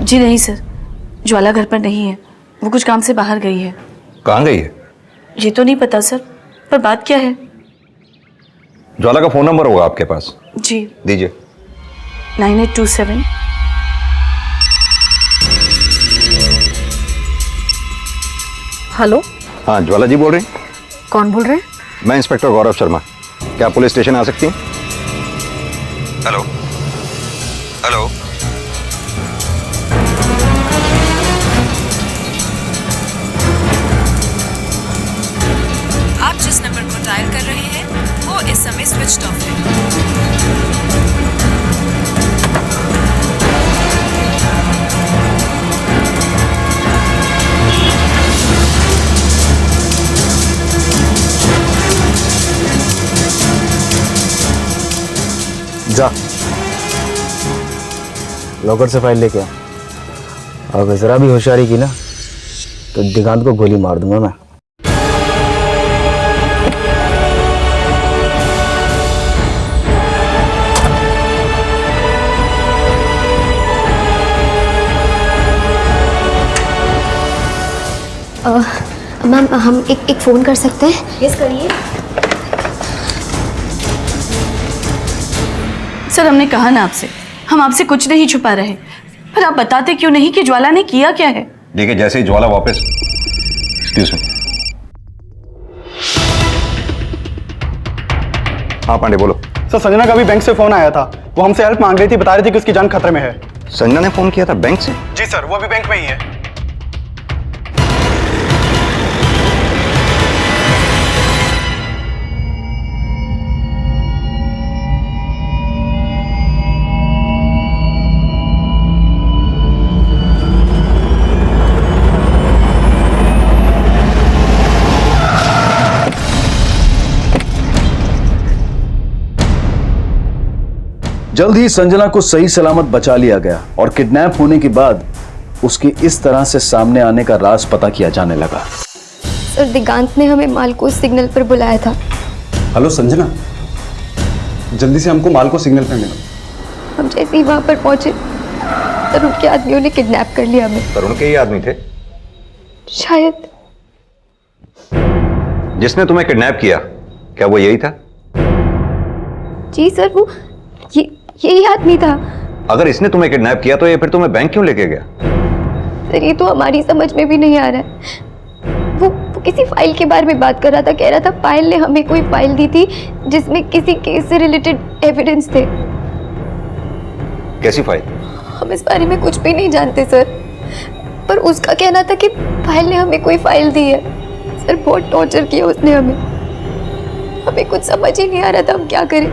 जी नहीं सर, ज्वाला घर पर नहीं है। वो कुछ काम से बाहर गई है। कहाँ गई है? ये तो नहीं पता सर, पर बात क्या है? ज्वाला का फोन नंबर होगा आपके पास? जी दीजिए। 9827। हेलो। हाँ, ज्वाला जी बोल रही हैं? कौन बोल रहे हैं? मैं इंस्पेक्टर गौरव शर्मा। क्या पुलिस स्टेशन आ सकती हैं? Hello hello. आप जिस नंबर को डायल कर रहे हैं वो इस समय स्विच ऑफ है। जा लॉकर से फाइल लेके आ। अगर जरा भी होशियारी की ना तो दिगांत को गोली मार दूंगा मैं। मैम हम एक फ़ोन कर सकते हैं? यस करिए। सर हमने कहा ना आपसे, हम आपसे कुछ नहीं छुपा रहे, पर आप बताते क्यों नहीं कि ज्वाला ने किया क्या है? देखिए, जैसे ही ज्वाला वापस एक्सक्यूज मी। हाँ पांडे बोलो। सर संजना का भी बैंक से फोन आया था। वो हमसे हेल्प मांग रही थी, बता रही थी कि उसकी जान खतरे में है। संजना ने फोन किया था बैंक से? जी सर, वो अभी बैंक में ही है। जल्द ही संजना को सही सलामत बचा लिया गया और किडनैप होने के बाद उसकी इस तरह से सामने आने का राज पता किया जाने लगा। सर दिगांत ने हमें माल को सिग्नल पर बुलाया था। हेलो संजना, जल्दी से हमको माल को सिग्नल पे मिलो। हम जैसे ही वहां पर पहुंचे तरुण के आदमियों ने किडनैप कर लिया हमें। तरुण के ही आदमी थे? शायद। जिसने तुम्हें किडनैप किया, क्या वो यही था? जी सर, वो यही आदमी था। अगर इसने तुम्हें किडनैप किया तो ये फिर तुम्हें बैंक क्यों लेके गया? सर ये तो हमारी समझ में भी नहीं आ रहा है। वो किसी फाइल के बारे में बात कर रहा था, कह रहा था पायल ने हमें कोई फाइल दी थी जिसमें किसी केस से रिलेटेड एविडेंस थे। कैसी फाइल? हम इस बारे में कुछ भी नहीं जानते सर, पर उसका कहना था कि पायल ने हमें कोई फाइल दी है। सर बहुत टॉर्चर किया उसने हमें कुछ समझ ही नहीं आ रहा था हम क्या करें।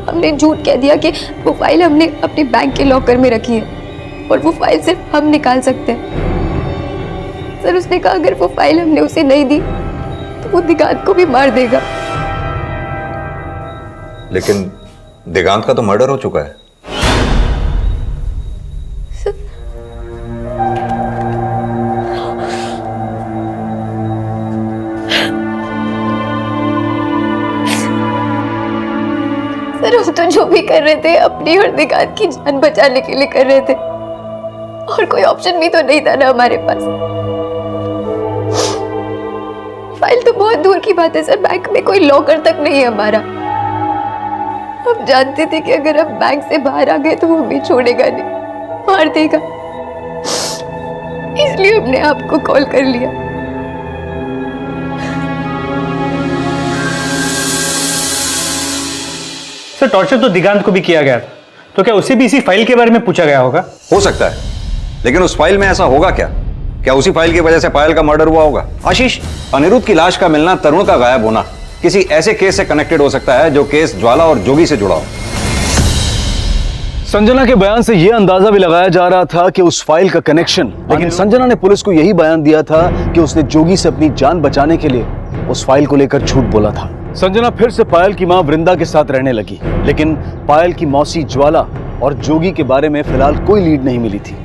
हमने झूठ कह दिया कि वो फाइल हमने अपने बैंक के लॉकर में रखी है और वो फाइल सिर्फ हम निकाल सकते हैं। सर उसने कहा अगर वो फाइल हमने उसे नहीं दी तो वो दिगांत को भी मार देगा। लेकिन दिगांत का तो मर्डर हो चुका है। सर हम तो जो भी कर रहे थे अपनी और दिगांत की जान बचाने के लिए कर रहे थे, और कोई ऑप्शन भी तो नहीं था ना हमारे पास। फाइल तो बहुत दूर की बात है सर, बैंक में कोई लॉकर तक नहीं है हमारा। हम जानते थे कि अगर हम बैंक से बाहर आ गए तो वो हमें छोड़ेगा नहीं, मार देगा, इसलिए हमने आपको कॉल कर लिया। सर टॉर्चर तो दिगांत को भी किया गया था, तो क्या उसे भी इसी फाइल के बारे में पूछा गया होगा? हो सकता है, लेकिन उस फाइल में ऐसा होगा क्या? क्या उसी फाइल की वजह से पायल का मर्डर हुआ होगा? आशीष, अनिरुद्ध की लाश का मिलना, तरुण का गायब होना किसी ऐसे केस से कनेक्टेड हो सकता है जो केस ज्वाला और जोगी से जुड़ा हो। संजना के बयान से यह अंदाजा भी लगाया जा रहा था कि उस फाइल का कनेक्शन, लेकिन संजना ने पुलिस को यही बयान दिया था कि उसने जोगी से अपनी जान बचाने के लिए उस फाइल को लेकर झूठ बोला था। संजना फिर से पायल की मां वृंदा के साथ रहने लगी, लेकिन पायल की मौसी ज्वाला और जोगी के बारे में फिलहाल कोई लीड नहीं मिली थी।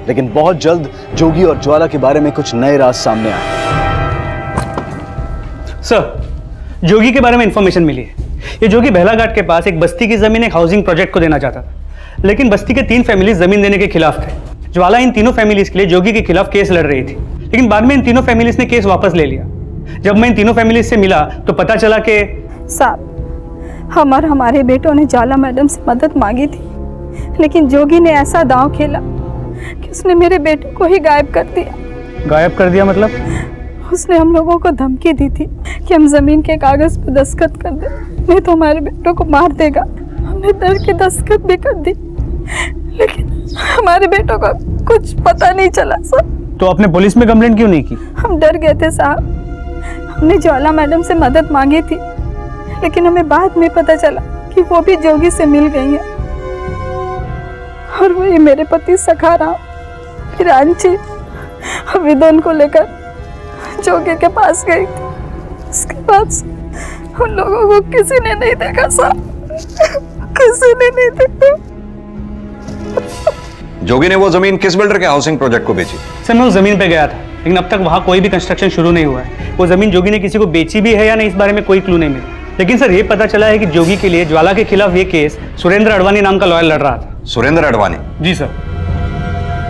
लेकिन बहुत जल्द जोगी और ज्वाला के बारे में कुछ नए राज सामने आए। सर जोगी के बारे में इंफॉर्मेशन मिली है। ये जोगी बेला घाट के पास एक बस्ती की जमीन एक हाउसिंग प्रोजेक्ट को देना चाहता था, लेकिन बस्ती के 3 फैमिलीज जमीन देने के खिलाफ थे। ज्वाला इन तीनों फैमिलीज के लिए जोगी के खिलाफ केस लड़ रही थी, लेकिन बाद में इन तीनों फैमिलीज ने केस वापस ले लिया। जब मैं इन तीनों फैमिलीज से मिला तो पता चला कि साहब हमारे बेटों ने ज्वाला मैडम से मदद मांगी थी, लेकिन जोगी ने ऐसा दांव खेला कि उसने मेरे बेटे को ही गायब कर दिया। गायब कर दिया मतलब? उसने हम लोगों को धमकी दी थी कि हम जमीन के कागज पर दस्तखत कर दे, नहीं तो हमारे बेटों को मार देगा। हमने डर के दस्तखत भी कर दी, लेकिन हमारे बेटों को कुछ पता नहीं चला सर। तो आपने पुलिस में कंप्लेंट क्यों नहीं की? हम डर गए थे साहब। हमने ज्वाला मैडम से मदद मांगी थी, लेकिन हमें बाद में पता चला कि वो भी जोगी से मिल गई है, और वही मेरे पति सखाराम, रांची और विदन को लेकर जोगी के पास गई थी। उसके बाद उन लोगों को किसी ने नहीं देखा साहब, किसी ने नहीं देखा। जोगी ने वो जमीन किस बिल्डर के हाउसिंग प्रोजेक्ट को बेची? सर मैं उस जमीन पे गया था, लेकिन अब तक वहां कोई भी कंस्ट्रक्शन शुरू नहीं हुआ है। वो जमीन जोगी ने किसी को बेची भी है या नहीं, इस बारे में कोई क्लू नहीं मिला। लेकिन सर ये पता चला है कि जोगी के लिए ज्वाला के खिलाफ ये केस सुरेंद्र अडवाणी नाम का लॉयर लड़ रहा था। सुरेंद्र अडवाणी? जी सर।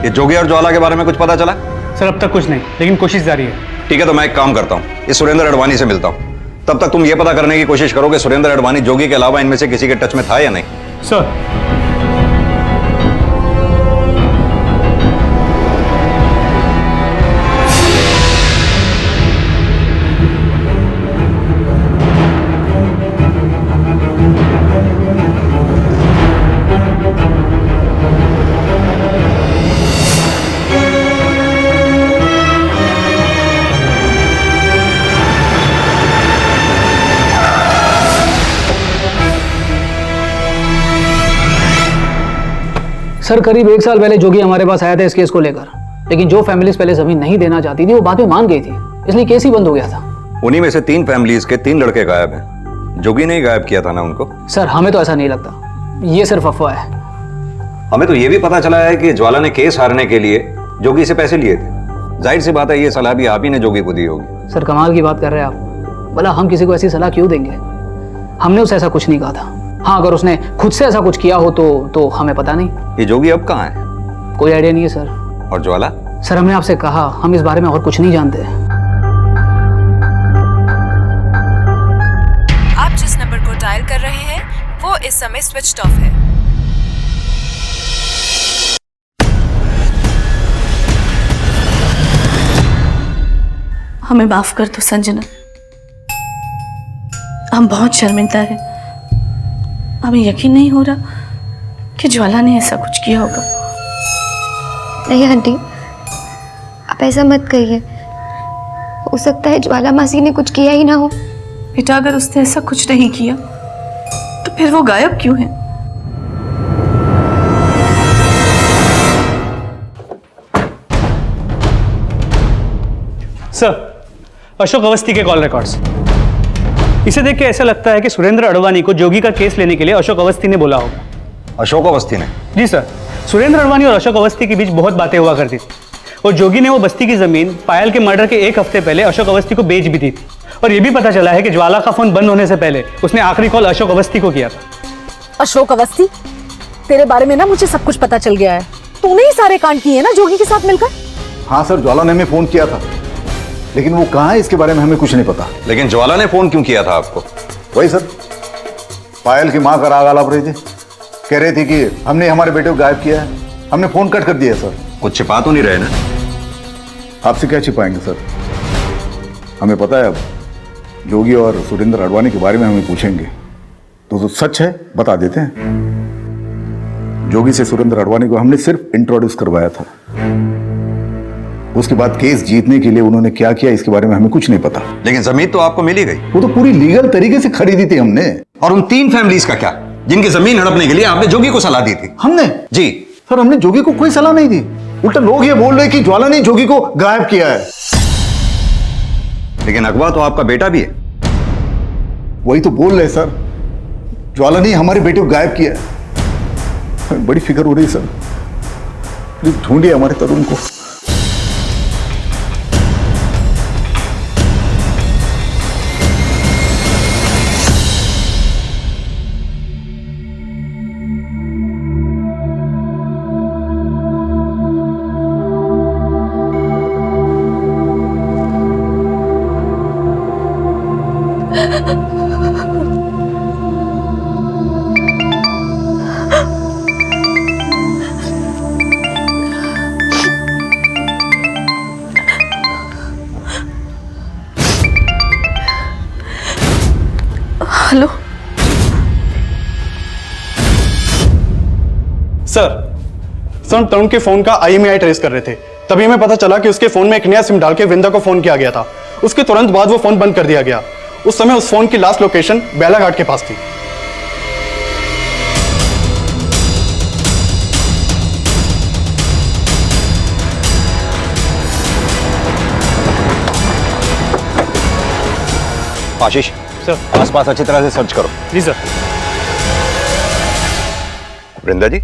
ये जोगी और ज्वाला के बारे में कुछ पता चला? सर अब तक कुछ नहीं, लेकिन कोशिश जारी है। ठीक है, तो मैं एक काम करता हूँ, इस सुरेंद्र अडवाणी से मिलता हूँ। तब तक तुम ये पता करने की कोशिश करो कि सुरेंद्र अडवाणी जोगी के अलावा इनमें से किसी के टच में था या नहीं। सर सर करीब 1 साल पहले जोगी हमारे पास आया था इस केस को लेकर, लेकिन जो फैमिलीज पहले जमीन नहीं देना चाहती थी वो बाद में मान गई थी, इसलिए केस ही बंद हो गया था। उन्हीं में से 3 फैमिलीज के 3 लड़के गायब हैं। जोगी ने ही गायब किया था ना उनको? सर हमें तो ऐसा नहीं लगता, ये सिर्फ अफवाह है। हमें तो ये भी पता चला है कि ज्वाला ने केस हारने के लिए जोगी से पैसे लिए थे। जाहिर सी बात है ये सलाह भी आप ही ने जोगी को दी होगी। सर कमाल की बात कर रहे हैं आप, भला हम किसी को ऐसी सलाह क्यों देंगे? हमने उसे ऐसा कुछ नहीं कहा था। हाँ अगर उसने खुद से ऐसा कुछ किया हो तो हमें पता नहीं। ये जोगी अब कहाँ है? कोई आइडिया नहीं है सर। और ज्वाला? सर हमने आपसे कहा हम इस बारे में और कुछ नहीं जानते। आप जिस नंबर को डायल कर रहे हैं वो इस समय स्विच्ड ऑफ है। हमें माफ कर दो संजना, हम बहुत शर्मिंदा हैं। हमें यकीन नहीं हो रहा कि ज्वाला ने ऐसा कुछ किया होगा। नहीं आंटी, आप ऐसा मत कहिए। हो सकता है ज्वाला मासी ने कुछ किया ही ना हो। बेटा, अगर उसने ऐसा कुछ नहीं किया तो फिर वो गायब क्यों है? सर, अशोक अवस्थी के कॉल रिकॉर्ड्स। इसे देख के ऐसा लगता है कि सुरेंद्र अडवाणी को जोगी का केस लेने के लिए अशोक अवस्थी ने बोला होगा। अशोक अवस्थी ने? जी सर, सुरेंद्र अडवाणी और अशोक अवस्थी के बीच बहुत बातें हुआ करती थी और जोगी ने वो बस्ती की जमीन पायल के मर्डर के 1 हफ्ते पहले अशोक अवस्थी को बेच भी दी थी। और ये भी पता चला है कि ज्वाला का फोन बंद होने से पहले उसने आखिरी कॉल अशोक अवस्थी को किया था। अशोक अवस्थी, तेरे बारे में ना मुझे सब कुछ पता चल गया है। तूने ही सारे कांड किए ना जोगी के साथ मिलकर? हाँ सर, ज्वाला ने हमें फोन किया था, लेकिन वो कहाँ है इसके बारे में हमें कुछ नहीं पता। लेकिन ज्वाला ने फोन क्यों किया था आपको? वही सर, पायल की माँ का राग आलाप रही थी, कह रही थी कि हमने हमारे बेटे को गायब किया है। हमने फोन कट कर दिया सर। कुछ छिपा तो नहीं रहे ना? आपसे क्या छिपाएंगे सर, हमें पता है। अब जोगी और सुरेंद्र अडवाणी के बारे में हमें पूछेंगे तो सच है बता देते हैं। जोगी से सुरेंद्र अडवाणी को हमने सिर्फ इंट्रोड्यूस करवाया था। उसके बाद केस जीतने के लिए उन्होंने क्या किया इसके बारे में हमें कुछ नहीं पता। लेकिन जमीन तो आपको मिल ही गई। वो तो पूरी लीगल तरीके से खरीदी थी हमने। और उन 3 फैमिलीज का क्या, जिनकी जमीन हड़पने के लिए आपने जोगी को सलाह दी थी? हमने? जी सर, हमने जोगी को कोई सलाह नहीं दी। उल्टा लोग ये बोल रहे कि ज्वाला ने जोगी को गायब किया है। लेकिन अगवा तो आपका बेटा भी है। वही तो बोल रहे सर, ज्वाला ने हमारे बेटे को गायब किया है। बड़ी फिक्र हो रही सर, प्लीज ढूंढिए हमारे तरुण को। हेलो सर, हम तरुण के फोन का IMEI ट्रेस कर रहे थे, तभी हमें पता चला कि उसके फोन में एक नया सिम डाल के वृंदा को फोन किया गया था। उसके तुरंत बाद वो फोन बंद कर दिया गया। उस समय उस फोन की लास्ट लोकेशन बेलाघाट के पास थी। आशीष सर, आसपास अच्छी तरह से सर्च करो। जी सर। वृंदा जी,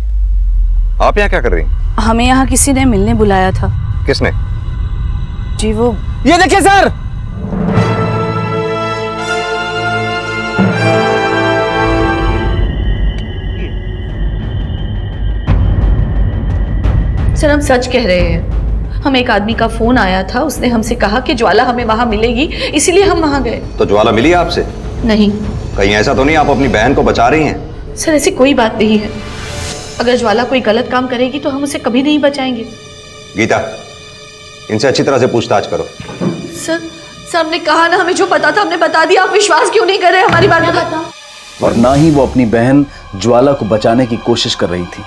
आप यहाँ क्या कर रही हैं? हमें यहाँ किसी ने मिलने बुलाया था। किसने? जी वो, ये देखिए सर, सर हम सच कह रहे हैं। हम एक आदमी का फोन आया था, उसने हमसे कहा कि ज्वाला हमें वहां मिलेगी, इसीलिए हम वहां गए। तो ज्वाला मिली आपसे? नहीं। कहीं ऐसा तो नहीं आप अपनी बहन को बचा रही हैं? सर ऐसी कोई बात नहीं है। अगर ज्वाला कोई गलत काम करेगी तो हम उसे कभी नहीं बचाएंगे। गीता, इनसे अच्छी तरह से पूछताछ करो। सर हमने कहा ना, हमें जो पता था हमने बता दिया। आप विश्वास क्यों नहीं कर रहे हमारी बात बताओ। और ना ही वो अपनी बहन ज्वाला को बचाने की कोशिश कर रही थी।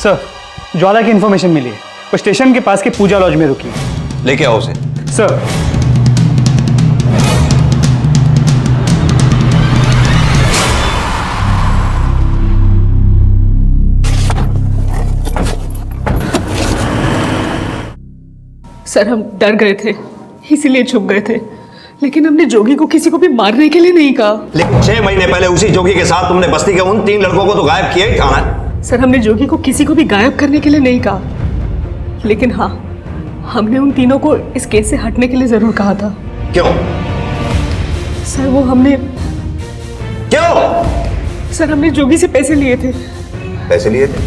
सर, ज्वाला की इंफॉर्मेशन मिली है, वो स्टेशन के पास के पूजा लॉज में रुकी है। लेके आओ उसे। सर। सर हम डर गए थे, इसीलिए छुप गए थे, लेकिन हमने जोगी को किसी को भी मारने के लिए नहीं कहा। लेकिन 6 महीने पहले उसी जोगी के साथ तुमने बस्ती के उन 3 लड़कों को तो गायब किया ही था ना? सर हमने जोगी को किसी को भी गायब करने के लिए नहीं कहा, लेकिन हाँ, हमने उन तीनों को इस केस से हटने के लिए जरूर कहा था। क्यों? सर वो हमने क्यों? सर हमने जोगी से पैसे लिए थे। पैसे लिए थे?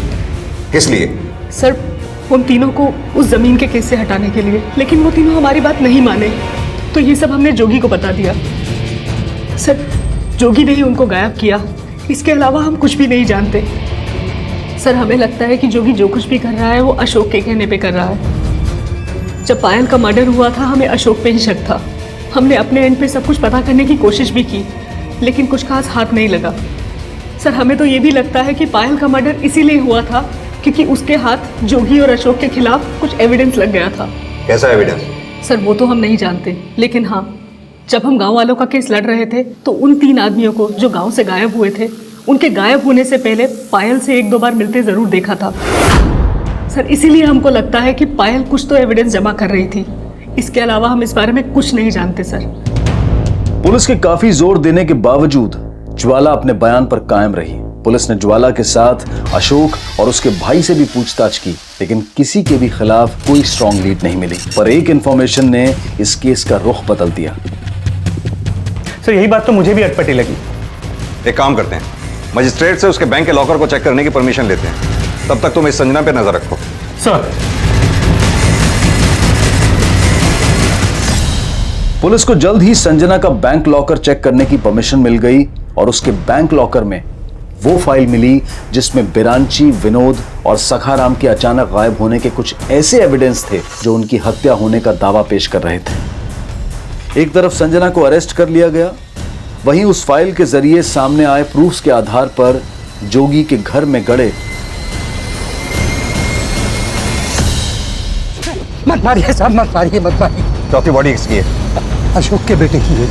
किस लिए? सर उन तीनों को उस जमीन के केस से हटाने के लिए, लेकिन वो तीनों हमारी बात नहीं माने, तो ये सब हमने जोगी को बता दिया। सर जोगी ने ही उनको गायब किया, इसके अलावा हम कुछ भी नहीं जानते। सर हमें लगता है कि जोगी जो कुछ भी कर रहा है वो अशोक के कहने पे कर रहा है। जब पायल का मर्डर हुआ था हमें अशोक पे ही शक था। हमने अपने एंड पे सब कुछ पता करने की कोशिश भी की, लेकिन कुछ खास हाथ नहीं लगा। सर हमें तो ये भी लगता है कि पायल का मर्डर इसीलिए हुआ था क्योंकि उसके हाथ जोगी और अशोक के खिलाफ कुछ एविडेंस लग गया था। कैसा एविडेंस? सर वो तो हम नहीं जानते, लेकिन हाँ, जब हम गांव वालों का केस लड़ रहे थे तो उन 3 आदमियों को जो गांव से गायब हुए थे, उनके गायब होने से पहले पायल से 1-2 बार मिलते जरूर देखा था। सर इसीलिए हमको लगता है कि पायल कुछ तो एविडेंस जमा कर रही थी। इसके अलावा हम इस बारे में कुछ नहीं जानते सर। पुलिस के काफी जोर देने के बावजूद ज्वाला अपने बयान पर कायम रही। पुलिस ने ज्वाला के साथ अशोक और उसके भाई से भी पूछताछ की, लेकिन किसी के भी खिलाफ कोई स्ट्रॉन्ग लीड नहीं मिली। पर एक इंफॉर्मेशन ने इस केस का रुख बदल दिया। सर यही बात तो मुझे भी अटपटी लगी। एक काम करते हैं, मजिस्ट्रेट से उसके बैंक के लॉकर को चेक करने की परमिशन लेते हैं। तब तक तुम इस संजना पे नजर रखो। सर। पुलिस को जल्द ही संजना का बैंक लॉकर चेक करने की परमिशन मिल गई और उसके बैंक लॉकर में वो फाइल मिली जिसमें बिरांची, विनोद और सखाराम के अचानक गायब होने के कुछ ऐसे एविडेंस थे जो उनकी हत्या होने का दावा पेश कर रहे थे। एक तरफ संजना को अरेस्ट कर लिया गया, वहीं उस फाइल के जरिए सामने आए प्रूफ्स के आधार पर जोगी के घर में गड़े। मत मारिए साहब, मत मारिए, मत मारिए। चौथी बॉडी किसकी है? अशोक के बेटे की है।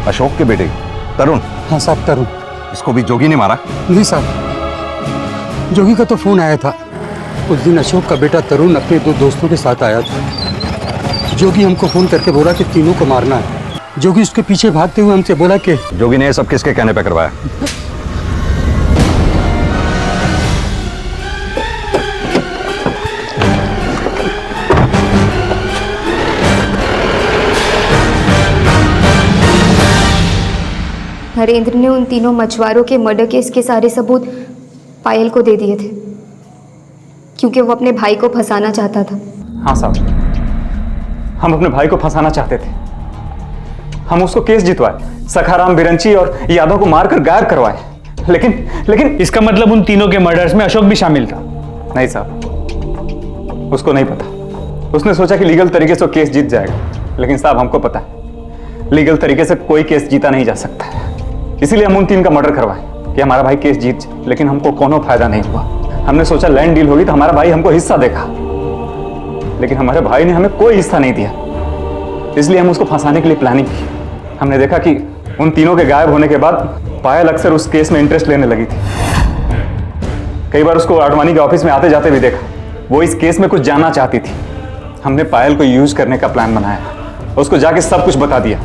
अशोक के बेटे तरुण? हाँ साहब, तरुण। इसको भी जोगी ने मारा? नहीं साहब, जोगी का तो फोन आया था। उस दिन अशोक का बेटा तरुण अपने 2 दोस्तों के साथ आया था। जोगी हमको फोन करके बोला कि तीनों को मारना है। जोगी उसके पीछे भागते हुए हमसे बोला कि जोगी ने ये सब किसके कहने पे करवाया? नरेंद्र ने उन तीनों मछुआरों के मर्डर केस के सारे सबूत पायल को दे दिए थे क्योंकि वो अपने भाई को फंसाना चाहता था। हाँ साहब, हम अपने भाई को फंसाना चाहते थे। हम उसको केस जितवाए, सखाराम, बिरंची और यादव को मारकर गायब करवाए, लेकिन इसका मतलब उन तीनों के मर्डर्स में अशोक भी शामिल था? नहीं साहब, उसको नहीं पता। उसने सोचा कि लीगल तरीके से केस जीत जाएगा, लेकिन साहब हमको पता है लीगल तरीके से कोई केस जीता नहीं जा सकता है। इसीलिए हम उन 3 का मर्डर करवाए कि हमारा भाई केस जीत जाए, लेकिन हमको कोनो फायदा नहीं हुआ। हमने सोचा लैंड डील होगी तो हमारा भाई हमको हिस्सा देगा, लेकिन हमारे भाई ने हमें कोई हिस्सा नहीं दिया। इसलिए हम उसको फंसाने के लिए प्लानिंग की। हमने देखा कि उन तीनों के गायब होने के बाद पायल अक्सर उस केस में इंटरेस्ट लेने लगी थी। कई बार उसको आडवाणी के ऑफिस में आते जाते भी देखा। वो इस केस में कुछ जानना चाहती थी। हमने पायल को यूज करने का प्लान बनाया, उसको जाके सब कुछ बता दिया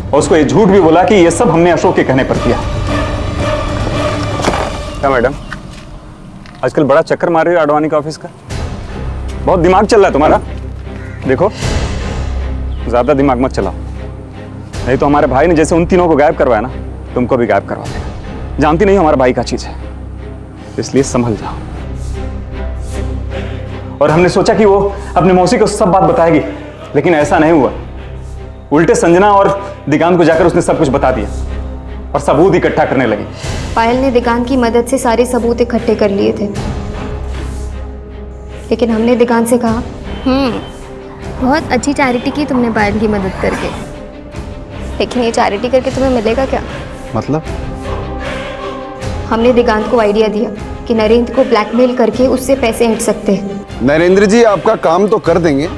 और उसको ये झूठ भी बोला कि ये सब हमने अशोक के कहने पर किया। क्या मैडम, आजकल बड़ा चक्कर मार रही हो आडवाणी का ऑफिस का? बहुत दिमाग चल रहा है तुम्हारा। देखो, ज्यादा दिमाग मत चलाओ, नहीं तो हमारे भाई ने जैसे उन तीनों को गायब करवाया ना, तुमको भी गायब करवा देगा। जानती नहीं हो हमारा भाई का चीज है, इसलिए संभल जाओ। और हमने सोचा कि वो अपने मौसी को सब बात बताएगी, लेकिन ऐसा नहीं हुआ। उल्टे संजना और दिगांत को जाकर उसने सब कुछ बता दिया और सबूत इकट्ठा करने लगी। पायल ने दिगांत की मदद से सारे सबूत इकट्ठे कर लिए थे, लेकिन हमने दिगांत से कहा, बहुत अच्छी चैरिटी की तुमने पायल की मदद करके, लेकिन ये चैरिटी करके तुम्हें मिलेगा क्या? मतलब? हमने दिगांत को आइडिया दिया कि नरेंद्र को ब्लैकमेल करके उससे पैसे हट सकते हैं। नरेंद्र जी आपका काम तो कर देंगे,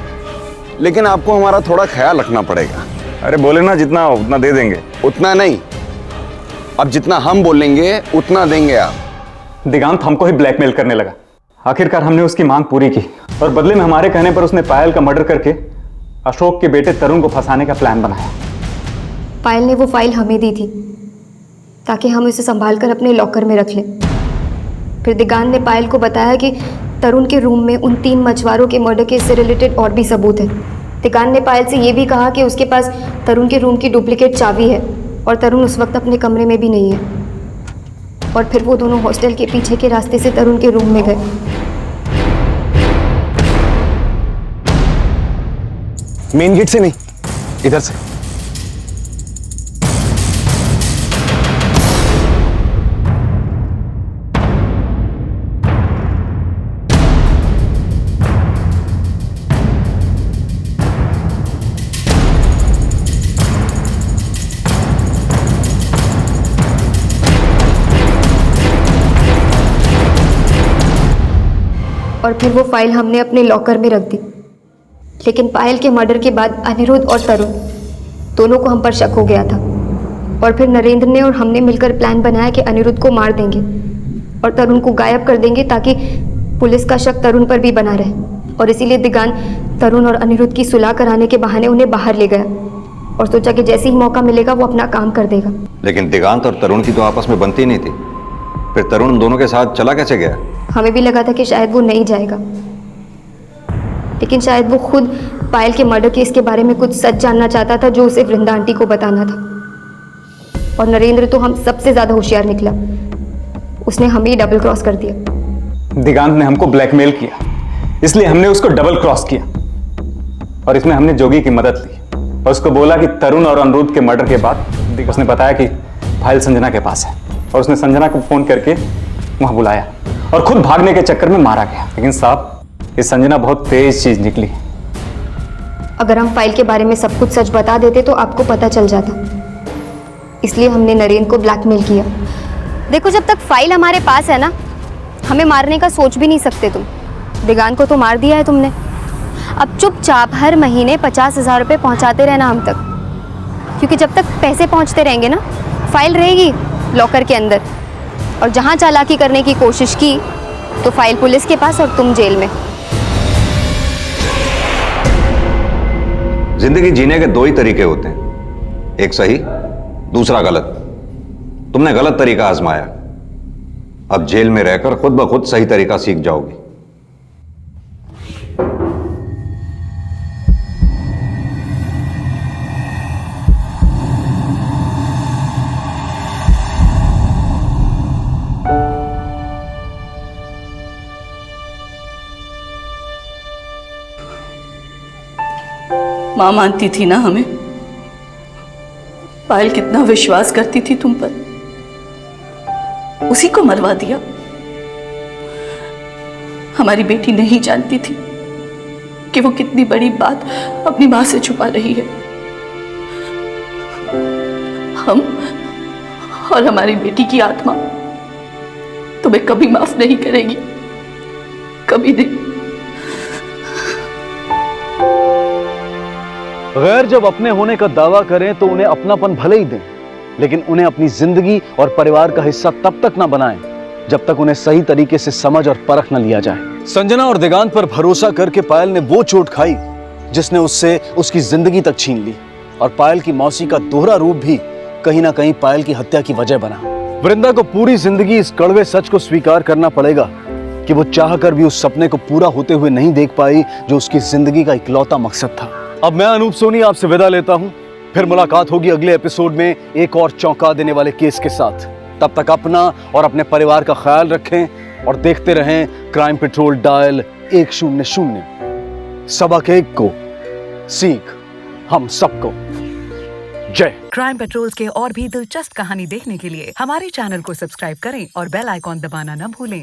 लेकिन आपको हमारा थोड़ा ख्याल रखना पड़ेगा। अरे बोले ना, जितना उतना दे देंगे। उतना नहीं, अब जितना हम बोलेंगे उतना देंगे आप। दिगांत हमको ही ब्लैकमेल करने लगा। आखिरकार हमने उसकी मांग पूरी की और बदले में हमारे कहने पर उसने पायल का मर्डर करके अशोक के बेटे तरुण को फंसाने का प्लान बनाया। पायल ने वो फाइल हमें दी थी ताकि हम उसे संभाल कर अपने लॉकर में रख लें। फिर दिगांत ने पायल को बताया कि तरुण के रूम में उन 3 मछुआरों के मर्डर केस से रिलेटेड और भी सबूत हैं। दिगांत ने पायल से ये भी कहा कि उसके पास तरुण के रूम की डुप्लीकेट चाबी है और तरुण उस वक्त अपने कमरे में भी नहीं है। और फिर वो दोनों हॉस्टल के पीछे के रास्ते से तरुण के रूम में गए। मेन गेट से नहीं, इधर से। और फिर वो फाइल हमने अपने लॉकर में रख दी। लेकिन पायल के मर्डर के बाद अनिरुद्ध और तरुण दोनों को हम पर शक हो गया था, और फिर नरेंद्र ने और हमने मिलकर प्लान बनाया कि अनिरुद्ध को मार देंगे और तरुण को गायब कर देंगे ताकि पुलिस का शक तरुण पर भी बना रहे। और इसीलिए दिगांत तरुण और अनिरुद्ध की सुलह कराने के बहाने उन्हें बाहर ले गया और सोचा कि जैसे ही मौका मिलेगा वो अपना काम कर देगा। लेकिन दिगांत और तरुण की तो आपस में बनती नहीं थी, फिर तरुण उन दोनों के साथ चला कैसे गया? हमें भी लगा था कि शायद वो नहीं जाएगा, लेकिन शायद वो खुद पायल के मर्डर केस के बारे में कुछ सच जानना चाहता था जो उसे वृंदा आंटी को बताना था। और नरेंद्र तो हम सबसे ज्यादा होशियार निकला, उसने हमें ही डबल क्रॉस कर दिया। दिगांत ने हमको ब्लैकमेल किया, इसलिए हमने उसको डबल क्रॉस किया और इसमें हमने जोगी की मदद ली और उसको बोला कि तरुण और अनिरुद्ध के मर्डर के बाद उसने बताया कि फाइल संजना के पास है और उसने संजना को फोन करके वहां बुलाया और खुद भागने के चक्कर में मारा गया। लेकिन साहब, ये संजना बहुत तेज चीज निकली। अगर हम फाइल के बारे में सब कुछ सच बता देते तो आपको पता चल जाता, इसलिए हमने नरेंद्र को ब्लैकमेल किया। देखो, जब तक फाइल हमारे पास है ना, हमें मारने का सोच भी नहीं सकते तुम। दिगांत को तो मार दिया है तुमने, अब चुपचाप हर महीने 50,000 रुपये पहुंचाते रहना हम तक, क्योंकि जब तक पैसे पहुंचते रहेंगे ना, फाइल रहेगी लॉकर के अंदर, और जहां चालाकी करने की कोशिश की तो फाइल पुलिस के पास और तुम जेल में। जिंदगी जीने के दो ही तरीके होते हैं, एक सही, दूसरा गलत। तुमने गलत तरीका आजमाया, अब जेल में रहकर खुद ब खुद सही तरीका सीख जाओगी। माँ मानती थी ना हमें, पायल कितना विश्वास करती थी तुम पर, उसी को मरवा दिया। हमारी बेटी नहीं जानती थी कि वो कितनी बड़ी बात अपनी मां से छुपा रही है। हम और हमारी बेटी की आत्मा तुम्हें कभी माफ नहीं करेगी, कभी नहीं। गैर जब अपने होने का दावा करें तो उन्हें अपनापन भले ही दें, लेकिन उन्हें अपनी जिंदगी और परिवार का हिस्सा तब तक ना बनाएं जब तक उन्हें सही तरीके से समझ और परख न लिया जाए। संजना और दिगांत पर भरोसा करके पायल ने वो चोट खाई जिसने उससे उसकी जिंदगी तक छीन ली, और पायल की मौसी का दोहरा रूप भी कहीं ना कहीं पायल की हत्या की वजह बना। वृंदा को पूरी जिंदगी इस कड़वे सच को स्वीकार करना पड़ेगा कि वो चाहकर भी उस सपने को पूरा होते हुए नहीं देख पाई जो उसकी जिंदगी का इकलौता मकसद था। अब मैं अनूप सोनी आपसे विदा लेता हूं, फिर मुलाकात होगी अगले एपिसोड में एक और चौंका देने वाले केस के साथ। तब तक अपना और अपने परिवार का ख्याल रखें और देखते रहें क्राइम पेट्रोल डायल 100। सबक एक को, सीख हम सबको। जय। क्राइम पेट्रोल के और भी दिलचस्प कहानी देखने के लिए हमारे चैनल को सब्सक्राइब करें और बेल आइकॉन दबाना न भूलें।